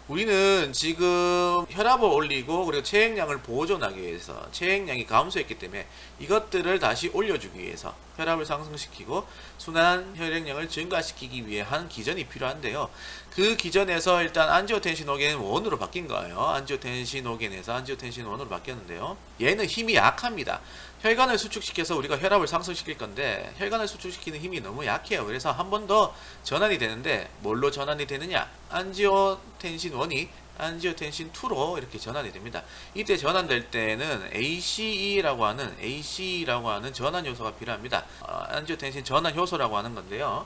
우리는 지금 혈압을 올리고 그리고 체액량을 보존하기 위해서 체액량이 감소했기 때문에 이것들을 다시 올려주기 위해서 혈압을 상승시키고 순환 혈액량을 증가시키기 위한 기전이 필요한데요. 그 기전에서 일단 안지오텐신오겐 1으로 바뀐 거예요. 안지오텐신오겐에서 안지오텐신 1으로 바뀌었는데요. 얘는 힘이 약합니다. 혈관을 수축시켜서 우리가 혈압을 상승시킬 건데 혈관을 수축시키는 힘이 너무 약해요. 그래서 한 번 더 전환이 되는데 뭘로 전환이 되느냐? 안지오텐신 1이 안지오텐신 2로 이렇게 전환이 됩니다. 이때 전환될 때는 ACE라고 하는 전환 요소가 필요합니다. 안지오텐신 전환 효소라고 하는 건데요.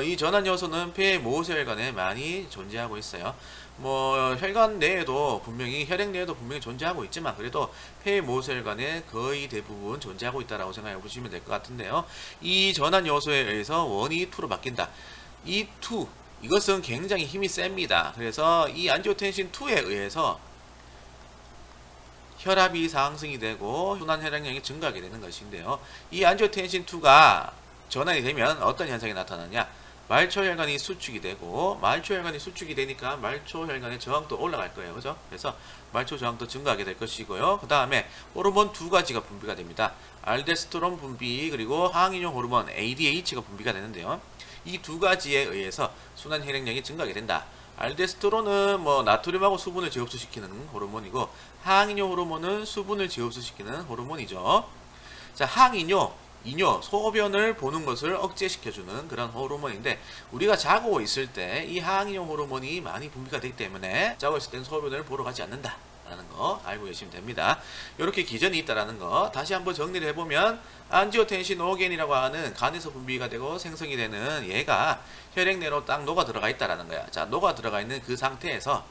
이 전환 요소는 폐 모세혈관에 많이 존재하고 있어요. 뭐 혈관 내에도 분명히 혈액 내에도 분명히 존재하고 있지만 그래도 폐 모세혈관에 거의 대부분 존재하고 있다라고 생각해 보시면 될 것 같은데요. 이 전환 요소에 의해서 1이 2로 바뀐다. 이 2 이것은 굉장히 힘이 셉니다. 그래서 이 안지오텐신 2에 의해서 혈압이 상승이 되고 순환 혈액량이 증가하게 되는 것인데요. 이 안지오텐신 2가 전환이 되면 어떤 현상이 나타나냐? 말초혈관이 수축이 되고 말초혈관이 수축이 되니까 말초혈관의 저항도 올라갈 거예요. 그죠? 그래서 말초 저항도 증가하게 될 것이고요. 그 다음에 호르몬 두 가지가 분비가 됩니다. 알데스테론 분비 그리고 항인용 호르몬 ADH가 분비가 되는데요. 이 두 가지에 의해서 순환 혈액량이 증가하게 된다. 알데스테론은 뭐 나트륨하고 수분을 재흡수시키는 호르몬이고 항인용 호르몬은 수분을 재흡수시키는 호르몬이죠. 자, 항인용 이뇨, 소변을 보는 것을 억제시켜주는 그런 호르몬인데 우리가 자고 있을 때 이 항인용 호르몬이 많이 분비가 되기 때문에 자고 있을 때는 소변을 보러 가지 않는다 라는 거 알고 계시면 됩니다. 이렇게 기전이 있다라는 거 다시 한번 정리를 해보면 안지오텐신 오겐이라고 하는 간에서 분비가 되고 생성이 되는 얘가 혈액 내로 딱 녹아 들어가 있다라는 거야. 자, 녹아 들어가 있는 그 상태에서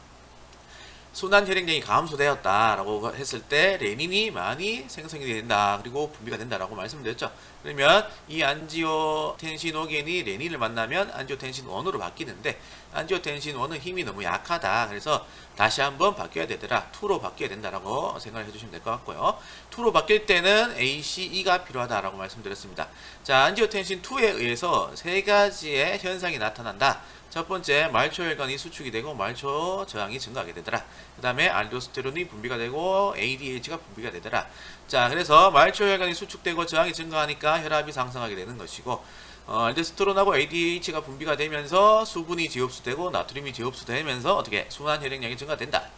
순환 혈액량이 감소되었다라고 했을 때 레닌이 많이 생성이 된다. 그리고 분비가 된다라고 말씀드렸죠. 그러면 이 안지오텐신오겐이 레닌을 만나면 안지오텐신 1으로 바뀌는데 안지오텐신 1은 힘이 너무 약하다. 그래서 다시 한번 바뀌어야 되더라. 2로 바뀌어야 된다라고 생각을 해주시면 될 것 같고요. 2로 바뀔 때는 ACE가 필요하다라고 말씀드렸습니다. 자, 안지오텐신 2에 의해서 세 가지의 현상이 나타난다. 첫 번째, 말초혈관이 수축이 되고 말초 저항이 증가하게 되더라. 그 다음에 알도스테론이 분비가 되고 ADH가 분비가 되더라. 자, 그래서 말초혈관이 수축되고 저항이 증가하니까 혈압이 상승하게 되는 것이고 알도스테론하고 ADH가 분비가 되면서 수분이 재흡수되고 나트륨이 재흡수되면서 어떻게 순환 혈액량이 증가된다.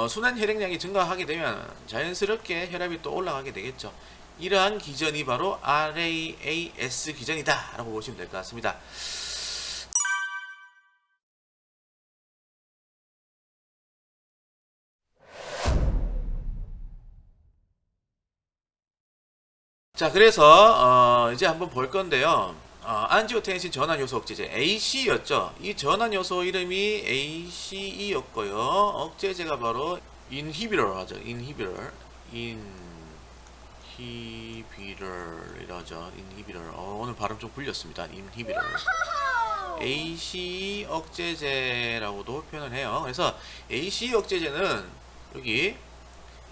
순환 혈액량이 증가하게 되면 자연스럽게 혈압이 또 올라가게 되겠죠. 이러한 기전이 바로 RAAS 기전이다 라고 보시면 될 것 같습니다. 자, 그래서 이제 한번 볼 건데요. 안지오텐신 전환 요소 억제제 AC였죠. 이 전환 요소 이름이 ACE였고요. 억제제가 바로 인히비럴 하죠. 인히비럴 이러죠. 인히비럴. 오늘 발음 좀 불렸습니다. 인히비럴. ACE 억제제라고도 표현을 해요. 그래서 ACE 억제제는 여기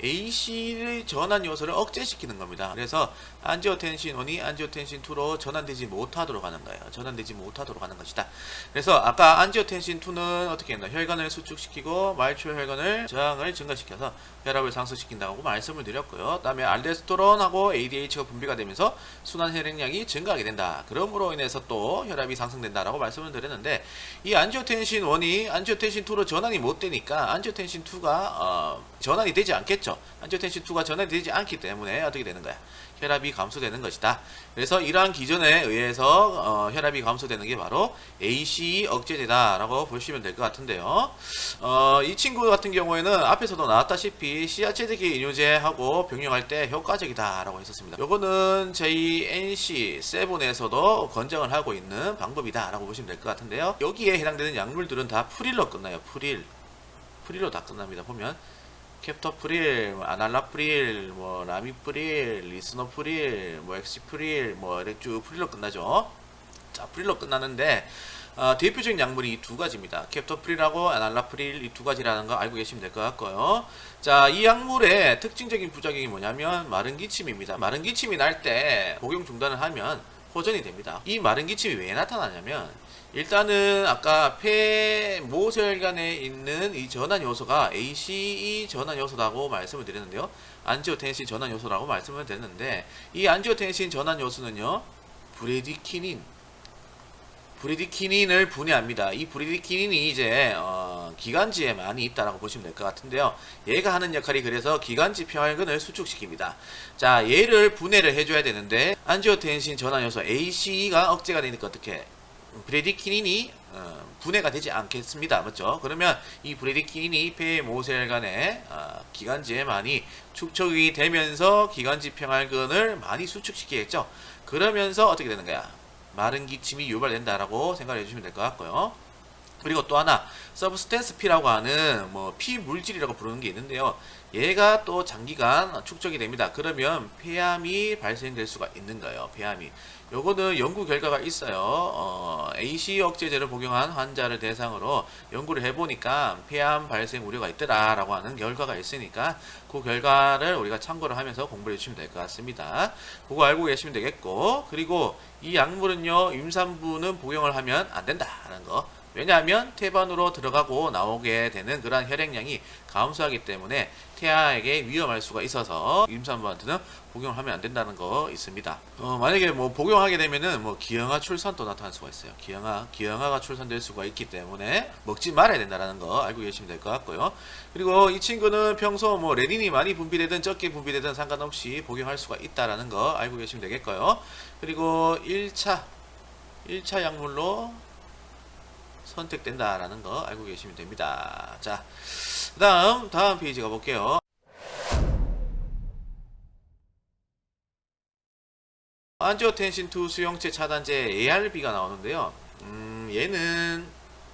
AC의 전환 요소를 억제시키는 겁니다. 그래서 안지오텐신 1이 안지오텐신 2로 전환되지 못하도록 하는 거예요. 전환되지 못하도록 하는 것이다. 그래서 아까 안지오텐신 2는 어떻게 했나? 혈관을 수축시키고 말초혈관을 저항을 증가시켜서 혈압을 상승시킨다고 말씀을 드렸고요. 그다음에 알데스테론하고 ADH가 분비가 되면서 순환 혈액량이 증가하게 된다. 그러므로 인해서 또 혈압이 상승된다라고 말씀을 드렸는데 이 안지오텐신 1이 안지오텐신 2로 전환이 못 되니까 안지오텐신 2가 전환이 되지 않겠죠. 안지오텐신 2가 전환이 되지 않기 때문에 어떻게 되는 거야? 혈압이 감소되는 것이다. 그래서 이러한 기전에 의해서 혈압이 감소되는 게 바로 ACE 억제제다라고 보시면 될 것 같은데요. 이 친구 같은 경우에는 앞에서도 나왔다시피 씨앗체제기 이뇨제하고 병용할 때 효과적이다라고 했었습니다. 요거는 저희 NC7에서도 권장을 하고 있는 방법이다라고 보시면 될 것 같은데요. 여기에 해당되는 약물들은 다 프릴로 끝나요. 프릴로 다 끝납니다. 보면 캡토프릴, 아날라프릴, 뭐 라미프릴, 리스노프릴, 뭐 엑시프릴, 뭐 이렇게 쭉 프릴로 끝나죠. 자, 프릴로 끝나는데 대표적인 약물이 이 두 가지입니다. 캡토프릴하고 아날라프릴 이 두 가지라는 거 알고 계시면 될 것 같고요. 자, 이 약물의 특징적인 부작용이 뭐냐면 마른 기침입니다. 마른 기침이 날 때 복용 중단을 하면 호전이 됩니다. 이 마른 기침이 왜 나타나냐면 일단은 아까 폐모혈관에 있는 이 전환 요소가 ACE 전환 요소라고 말씀을 드렸는데요. 안지오텐신 전환 요소라고 말씀을 드렸는데 이 안지오텐신 전환 요소는요. 브레디키닌을 분해합니다. 이 브레디키닌이 이제 기관지에 많이 있다라고 보시면 될 것 같은데요. 얘가 하는 역할이 그래서 기관지 평활근을 수축시킵니다. 자, 얘를 분해를 해줘야 되는데 안지오텐신 전환 요소 ACE가 억제가 되니까 어떻게? 브레디키닌이 분해가 되지 않겠습니다. 맞죠? 그러면 이 브레디키닌이 폐모혈관의 기관지에 많이 축적이 되면서 기관지 평활근을 많이 수축시키겠죠. 그러면서 어떻게 되는 거야? 마른 기침이 유발된다라고 생각을 해주시면 될 것 같고요. 그리고 또 하나 서브스텐스 P라고 하는 피 물질이라고 부르는 게 있는데요. 얘가 또 장기간 축적이 됩니다. 그러면 폐암이 발생될 수가 있는 거예요. 폐암이. 요거는 연구 결과가 있어요. AC 억제제를 복용한 환자를 대상으로 연구를 해보니까 폐암 발생 우려가 있더라라고 하는 결과가 있으니까 그 결과를 우리가 참고를 하면서 공부를 해주시면 될 것 같습니다. 그거 알고 계시면 되겠고, 그리고 이 약물은요 임산부는 복용을 하면 안 된다라는 거. 왜냐하면 태반으로 들어가고 나오게 되는 그러한 혈액량이 감소하기 때문에 태아에게 위험할 수가 있어서 임산부한테는 복용을 하면 안 된다는 거 있습니다. 만약에 복용하게 되면은 기형아 출산도 나타날 수가 있어요. 기형아가 출산될 수가 있기 때문에 먹지 말아야 된다는 거 알고 계시면 될 것 같고요. 그리고 이 친구는 평소 레닌이 많이 분비되든 적게 분비되든 상관없이 복용할 수가 있다는 거 알고 계시면 되겠고요. 그리고 1차 약물로 선택된다라는 거 알고 계시면 됩니다. 자, 다음 페이지 가볼게요. 안지오텐신2 수용체 차단제 ARB가 나오는데요. 얘는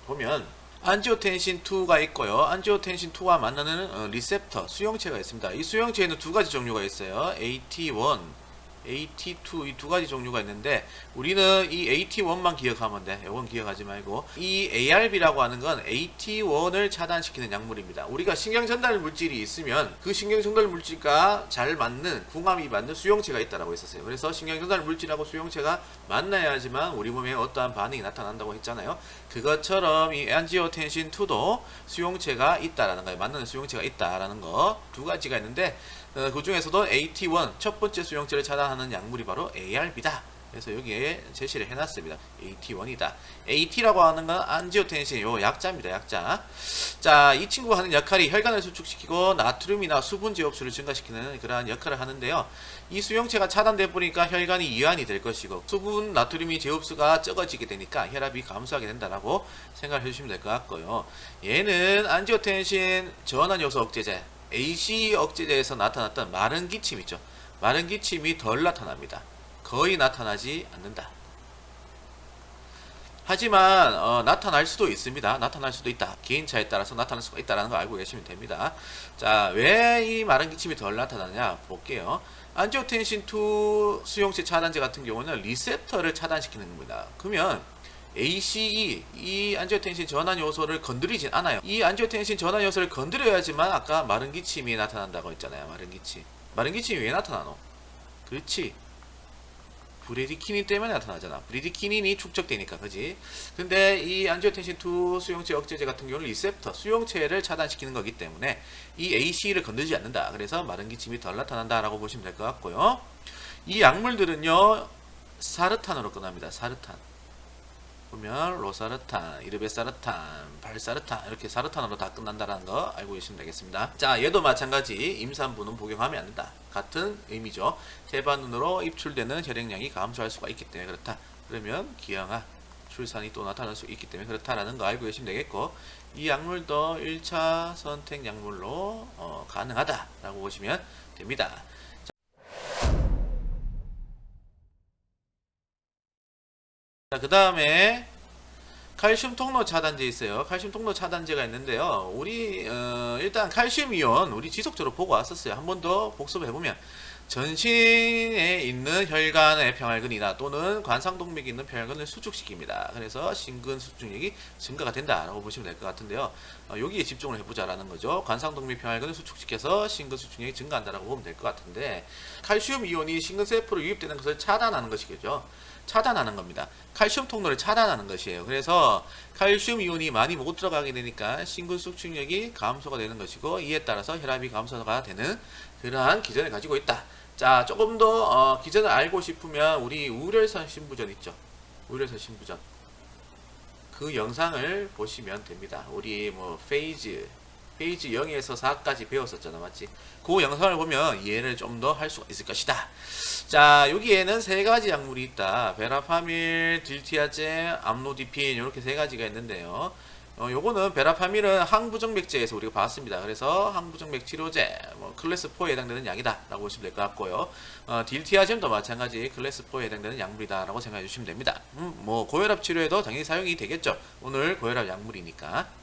보면 안지오텐신2가 있고요. 안지오텐신2와 만나는 리셉터 수용체가 있습니다. 이 수용체에는 두 가지 종류가 있어요. AT1, AT2 이 두 가지 종류가 있는데 우리는 이 AT1만 기억하면 돼. 이건 기억하지 말고 이 ARB라고 하는 건 AT1을 차단시키는 약물입니다. 우리가 신경전달 물질이 있으면 그 신경전달 물질과 잘 맞는 궁합이 맞는 수용체가 있다라고 했었어요. 그래서 신경전달 물질하고 수용체가 만나야지만 우리 몸에 어떠한 반응이 나타난다고 했잖아요. 그것처럼 이 안지오텐신2도 수용체가 있다라는 거예요. 맞는 수용체가 있다라는 거 두 가지가 있는데 그 중에서도 AT1 첫 번째 수용체를 차단하는 약물이 바로 ARB다. 그래서 여기에 제시를 해놨습니다. AT1이다. AT라고 하는 건 안지오텐신 요 약자입니다. 약자. 자, 이 친구가 하는 역할이 혈관을 수축시키고 나트륨이나 수분 제흡수를 증가시키는 그러한 역할을 하는데요. 이 수용체가 차단돼 버리니까 혈관이 이완이 될 것이고 수분 나트륨이 제흡수가 적어지게 되니까 혈압이 감소하게 된다라고 생각을 해주시면 될 것 같고요. 얘는 안지오텐신 전환 요소 억제제 AC 억제제에서 나타났던 마른 기침 있죠. 마른 기침이 덜 나타납니다. 거의 나타나지 않는다. 하지만 나타날 수도 있습니다. 나타날 수도 있다. 개인차에 따라서 나타날 수가 있다는 거 알고 계시면 됩니다. 자, 왜 이 마른 기침이 덜 나타나냐 볼게요. 안지오텐신2 수용체 차단제 같은 경우는 리셉터를 차단시키는 겁니다. 그러면 ACE 이 안지오텐신 전환 요소를 건드리진 않아요. 이 안지오텐신 전환 요소를 건드려야지만 아까 마른 기침이 나타난다고 했잖아요. 마른 기침이 왜 나타나노? 그렇지. 브레디키닌 때문에 나타나잖아. 브레디키닌이 축적되니까, 그지? 근데 이 안지오텐신2 수용체 억제제 같은 경우는 리셉터, 수용체를 차단시키는 거기 때문에 이 ACE를 건드리지 않는다. 그래서 마른 기침이 덜 나타난다라고 보시면 될 것 같고요. 이 약물들은요, 사르탄으로 끝납니다. 사르탄. 보면 로사르탄, 이르베사르탄, 발사르탄 이렇게 사르탄으로 다 끝난다는 거 알고 계시면 되겠습니다. 자, 얘도 마찬가지 임산부는 복용하면 안 된다. 같은 의미죠. 태반운으로 입출되는 혈액량이 감소할 수가 있기 때문에 그렇다. 그러면 기형아 출산이 또 나타날 수 있기 때문에 그렇다라는 거 알고 계시면 되겠고 이 약물도 1차 선택 약물로 가능하다라고 보시면 됩니다. 자, 그 다음에 칼슘 통로 차단제 있어요. 칼슘 통로 차단제가 있는데요. 우리 일단 칼슘 이온 우리 지속적으로 보고 왔었어요. 한 번 더 복습해보면 전신에 있는 혈관의 평활근이나 또는 관상동맥에 있는 평활근을 수축시킵니다. 그래서 심근 수축력이 증가가 된다라고 보시면 될 것 같은데요. 여기에 집중을 해보자라는 거죠. 관상동맥 평활근을 수축시켜서 심근 수축력이 증가한다라고 보면 될 것 같은데 칼슘 이온이 심근세포로 유입되는 것을 차단하는 것이겠죠. 차단하는 겁니다. 칼슘 통로를 차단하는 것이에요. 그래서 칼슘 이온이 많이 못 들어가게 되니까 신근 수축력이 감소가 되는 것이고, 이에 따라서 혈압이 감소가 되는 그러한 기전을 가지고 있다. 자, 조금 더 기전을 알고 싶으면 우리 우렬선 신부전 있죠. 우렬선 신부전. 그 영상을 보시면 됩니다. 우리 뭐 페이즈 0에서 4까지 배웠었잖아, 맞지? 그 영상을 보면 이해를 좀 더 할 수가 있을 것이다. 자, 여기에는 세 가지 약물이 있다. 베라파밀, 딜티아젠, 암로디핀, 이렇게 세 가지가 있는데요. 요거는 베라파밀은 항부정맥제에서 우리가 봤습니다. 그래서 항부정맥 치료제, 뭐 클래스 4에 해당되는 약이다 라고 보시면 될 것 같고요. 딜티아젠도 마찬가지 클래스 4에 해당되는 약물이다 라고 생각해 주시면 됩니다. 뭐 고혈압 치료에도 당연히 사용이 되겠죠. 오늘 고혈압 약물이니까.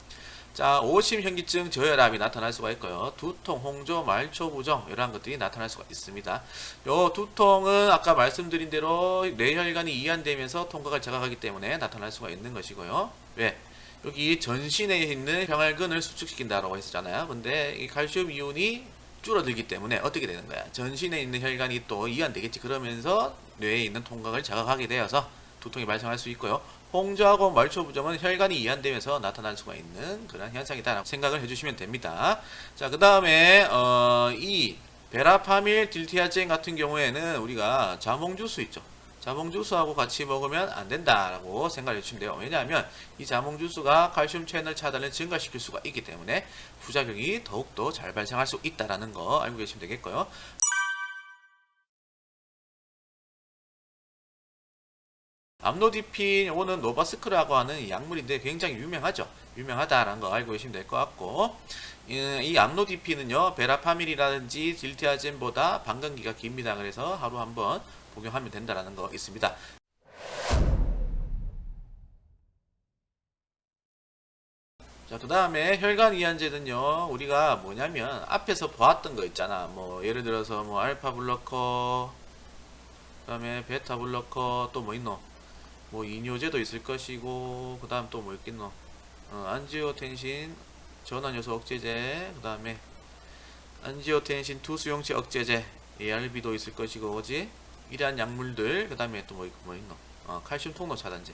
자, 오심 현기증, 저혈압이 나타날 수가 있고요. 두통, 홍조, 말초 부종 이러한 것들이 나타날 수가 있습니다. 요 두통은 아까 말씀드린 대로 뇌혈관이 이완되면서 통각을 자극하기 때문에 나타날 수가 있는 것이고요. 왜? 여기 전신에 있는 혈관을 수축시킨다라고 했었잖아요. 근데 이 칼슘 이온이 줄어들기 때문에 어떻게 되는 거야? 전신에 있는 혈관이 또 이완되겠지. 그러면서 뇌에 있는 통각을 자극하게 되어서 두통이 발생할 수 있고요. 홍조하고 말초 부종은 혈관이 이완되면서 나타날 수가 있는 그런 현상이다라고 생각을 해주시면 됩니다. 자, 그 다음에 이 베라파밀, 딜티아젠 같은 경우에는 우리가 자몽주스 있죠. 자몽주스하고 같이 먹으면 안 된다라고 생각해 주시면 돼요. 왜냐하면 이 자몽주스가 칼슘 채널 차단을 증가시킬 수가 있기 때문에 부작용이 더욱더 잘 발생할 수 있다라는 거 알고 계시면 되겠고요. 암로디핀, 요거는 노바스크라고 하는 약물인데 굉장히 유명하다라는 거 알고 계시면 될 것 같고, 이 암로디핀은요 베라파밀이라든지 딜티아젠보다 방광기가 깁니다. 그래서 하루 한번 복용하면 된다라는 거 있습니다. 자, 그 다음에 혈관 이완제는요 우리가 뭐냐면 앞에서 보았던 거 있잖아. 뭐 예를 들어서 뭐 알파 블로커, 그 다음에 베타 블로커, 또 뭐 있노? 뭐 이뇨제도 있을 것이고, 그 다음 또 뭐 있겠노? 안지오텐신 전환요소 억제제, 그 다음에 안지오텐신 투수용체 억제제 ARB도 있을 것이고, 그지? 이러한 약물들, 그 다음에 또 뭐 있노? 칼슘 통로 차단제,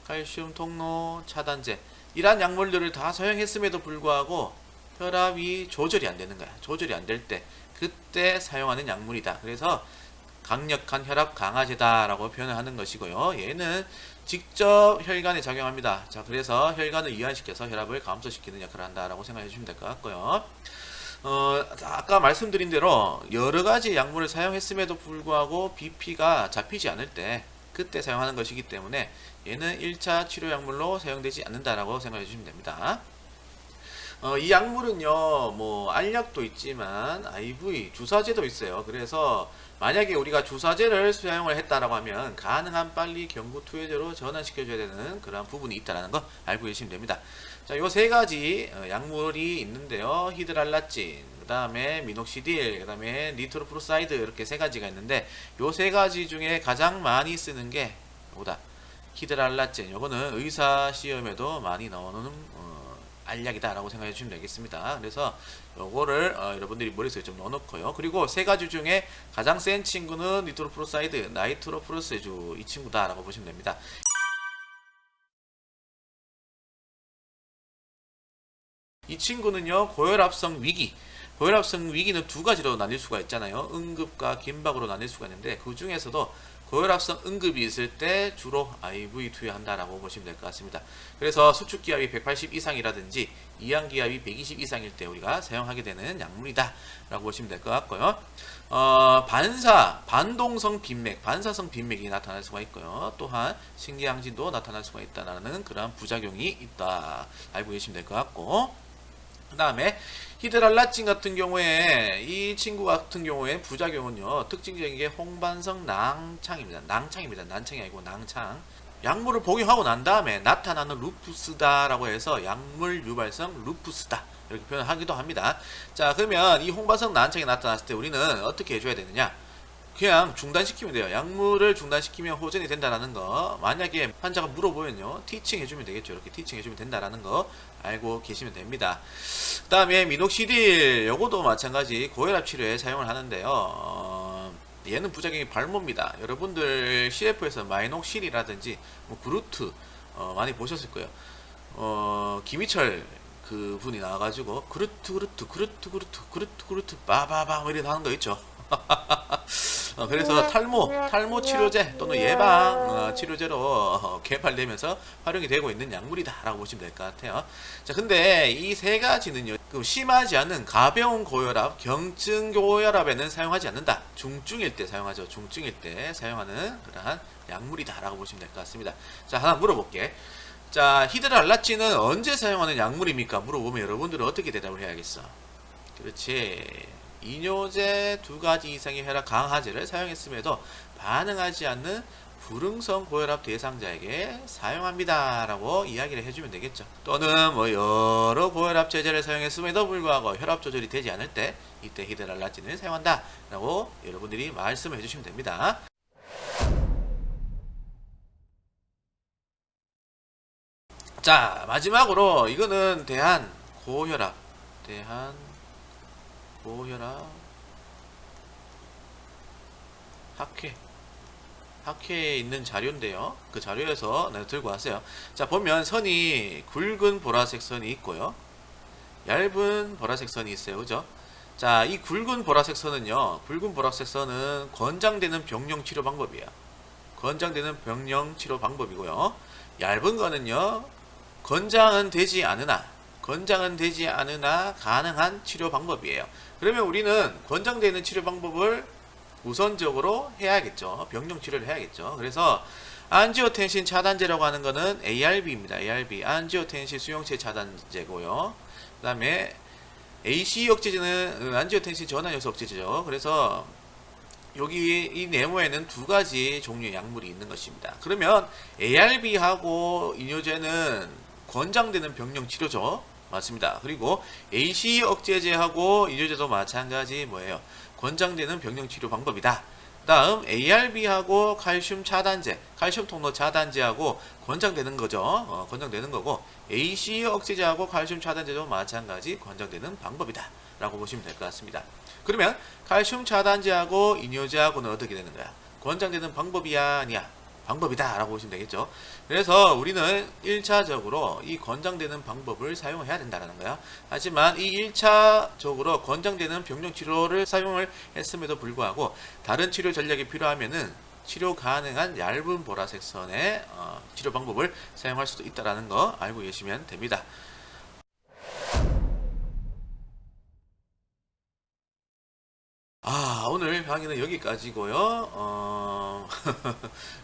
칼슘 통로 차단제, 이러한 약물들을 다 사용했음에도 불구하고 혈압이 조절이 안 되는 거야. 조절이 안 될 때, 그때 사용하는 약물이다. 그래서 강력한 혈압 강화제다 라고 표현을 하는 것이고요. 얘는 직접 혈관에 작용합니다. 자, 그래서 혈관을 이완시켜서 혈압을 감소시키는 역할을 한다 라고 생각해 주시면 될 것 같고요. 아까 말씀드린 대로 여러가지 약물을 사용했음에도 불구하고 BP가 잡히지 않을 때 그때 사용하는 것이기 때문에 얘는 1차 치료 약물로 사용되지 않는다라고 생각해 주시면 됩니다. 이 약물은요, 뭐 알약도 있지만 IV 주사제도 있어요. 그래서 만약에 우리가 주사제를 사용을 했다라고 하면 가능한 빨리 경구 투여제로 전환시켜줘야 되는 그런 부분이 있다라는 거 알고 계시면 됩니다. 자, 요 세 가지 약물이 있는데요. 히드랄라진, 그 다음에 미녹시딜, 그 다음에 니트로프로사이드, 이렇게 세 가지가 있는데 요 세 가지 중에 가장 많이 쓰는 게 뭐다? 히드랄라진. 요거는 의사 시험에도 많이 나오는 알약이다 라고 생각해 주시면 되겠습니다. 그래서 요거를 여러분들이 머릿속에 좀 넣어놓고요. 그리고 세 가지 중에 가장 센 친구는 니트로프로사이드, 나이트로프로세주, 이 친구다 라고 보시면 됩니다. 이 친구는요 고혈압성 위기, 고혈압성 위기는 두 가지로 나뉠 수가 있잖아요. 응급과 긴박으로 나뉠 수가 있는데 그 중에서도 고혈압성 응급이 있을 때 주로 IV 투여한다라고 보시면 될 것 같습니다. 그래서 수축기압이 180 이상이라든지 이항기압이 120 이상일 때 우리가 사용하게 되는 약물이다 라고 보시면 될 것 같고요. 반동성 빈맥, 반사성 빈맥이 나타날 수가 있고요. 또한 신기항진도 나타날 수가 있다는 그런 부작용이 있다 알고 계시면 될 것 같고, 그 다음에 히드랄라진 같은 경우에 이 친구 같은 경우에 부작용은요 특징적인 게 홍반성 낭창입니다. 난창이 아니고 낭창. 약물을 복용하고 난 다음에 나타나는 루푸스다라고 해서 약물 유발성 루푸스다 이렇게 표현하기도 합니다. 자, 그러면 이 홍반성 난창이 나타났을 때 우리는 어떻게 해줘야 되느냐? 그냥 중단시키면 돼요. 약물을 중단시키면 호전이 된다라는 거, 만약에 환자가 물어보면요 티칭 해주면 되겠죠. 이렇게 티칭 해주면 된다라는 거 알고 계시면 됩니다. 그 다음에 미녹시딜, 요거도 마찬가지 고혈압 치료에 사용을 하는데요. 얘는 부작용이 발모입니다. 여러분들 CF에서 마이녹실이라든지 뭐 그루트 많이 보셨을 거예요. 김희철 그 분이 나와가지고 그루트 바바바 뭐 이렇게 하는 거 있죠. 그래서 탈모 치료제 또는 예방 치료제로 개발되면서 활용이 되고 있는 약물이다라고 보시면 될 것 같아요. 자, 근데 이 세 가지는요, 심하지 않은 가벼운 고혈압, 경증 고혈압에는 사용하지 않는다. 중증일 때 사용하죠. 중증일 때 사용하는 그러한 약물이다라고 보시면 될 것 같습니다. 자, 하나 물어볼게. 자, 히드랄라진은 언제 사용하는 약물입니까? 물어보면 여러분들은 어떻게 대답을 해야겠어? 그렇지. 이뇨제 2가지 이상의 혈압 강화제를 사용했음에도 반응하지 않는 불응성 고혈압 대상자에게 사용합니다 라고 이야기를 해주면 되겠죠. 또는 뭐 여러 고혈압 제제를 사용했음에도 불구하고 혈압 조절이 되지 않을 때 이때 히드랄라진을 사용한다 라고 여러분들이 말씀을 해주시면 됩니다. 자, 마지막으로 이거는 대한 고혈압 학회에 있는 자료인데요. 그 자료에서 내가 들고 왔어요. 자, 보면 선이 굵은 보라색 선이 있고요, 얇은 보라색 선이 있어요. 그죠? 자, 이 굵은 보라색 선은요, 굵은 보라색 선은 권장되는 병용 치료 방법이에요. 권장되는 병용 치료 방법이고요. 얇은 거는요, 권장은 되지 않으나 가능한 치료 방법이에요. 그러면 우리는 권장되는 치료 방법을 우선적으로 해야겠죠. 병용 치료를 해야겠죠. 그래서 안지오텐신 차단제라고 하는 거는 ARB입니다. ARB, 안지오텐신 수용체 차단제고요. 그 다음에 ACE 억제제는 안지오텐신 전환 요소 억제제죠. 그래서 여기 이 네모에는 2가지 종류의 약물이 있는 것입니다. 그러면 ARB하고 이뇨제는 권장되는 병용 치료죠. 맞습니다. 그리고 ACE 억제제하고 이뇨제도 마찬가지 뭐예요? 권장되는 병용 치료 방법이다. 다음 ARB하고 칼슘 차단제, 칼슘 통로 차단제하고 권장되는 거죠. 권장되는 거고, ACE 억제제하고 칼슘 차단제도 마찬가지 권장되는 방법이다 라고 보시면 될 것 같습니다. 그러면 칼슘 차단제하고 이뇨제하고는 어떻게 되는 거야? 권장되는 방법이야, 아니야? 방법이다 라고 보시면 되겠죠. 그래서 우리는 1차적으로 이 권장되는 방법을 사용해야 된다는 거야. 하지만 이 1차적으로 권장되는 병용 치료를 사용을 했음에도 불구하고 다른 치료 전략이 필요하면은 치료 가능한 얇은 보라색 선의 치료 방법을 사용할 수도 있다는 거 알고 계시면 됩니다. 오늘 강의는 여기까지고요.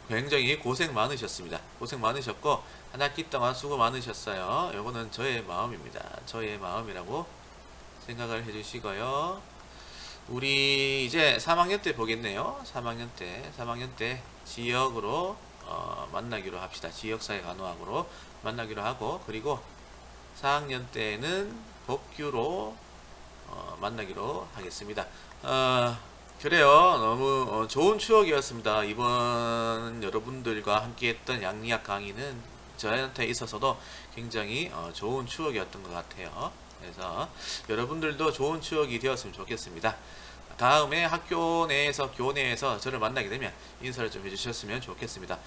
굉장히 고생 많으셨습니다. 고생 많으셨고 한 학기 동안 수고 많으셨어요. 요거는 저의 마음입니다. 저의 마음이라고 생각을 해주시고요. 우리 이제 3학년 때 보겠네요. 3학년 때 지역으로 만나기로 합시다. 지역사회 간호학으로 만나기로 하고, 그리고 4학년 때는 법규로 만나기로 하겠습니다. 그래요. 너무 좋은 추억이었습니다. 이번 여러분들과 함께 했던 양리학 강의는 저한테 있어서도 굉장히 좋은 추억이었던 것 같아요. 그래서 여러분들도 좋은 추억이 되었으면 좋겠습니다. 다음에 학교 내에서 교내에서 저를 만나게 되면 인사를 좀 해주셨으면 좋겠습니다.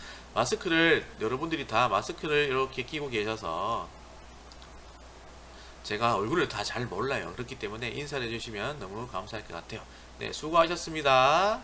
여러분들이 다 마스크를 이렇게 끼고 계셔서 제가 얼굴을 다 잘 몰라요. 그렇기 때문에 인사를 해주시면 너무 감사할 것 같아요. 네, 수고하셨습니다.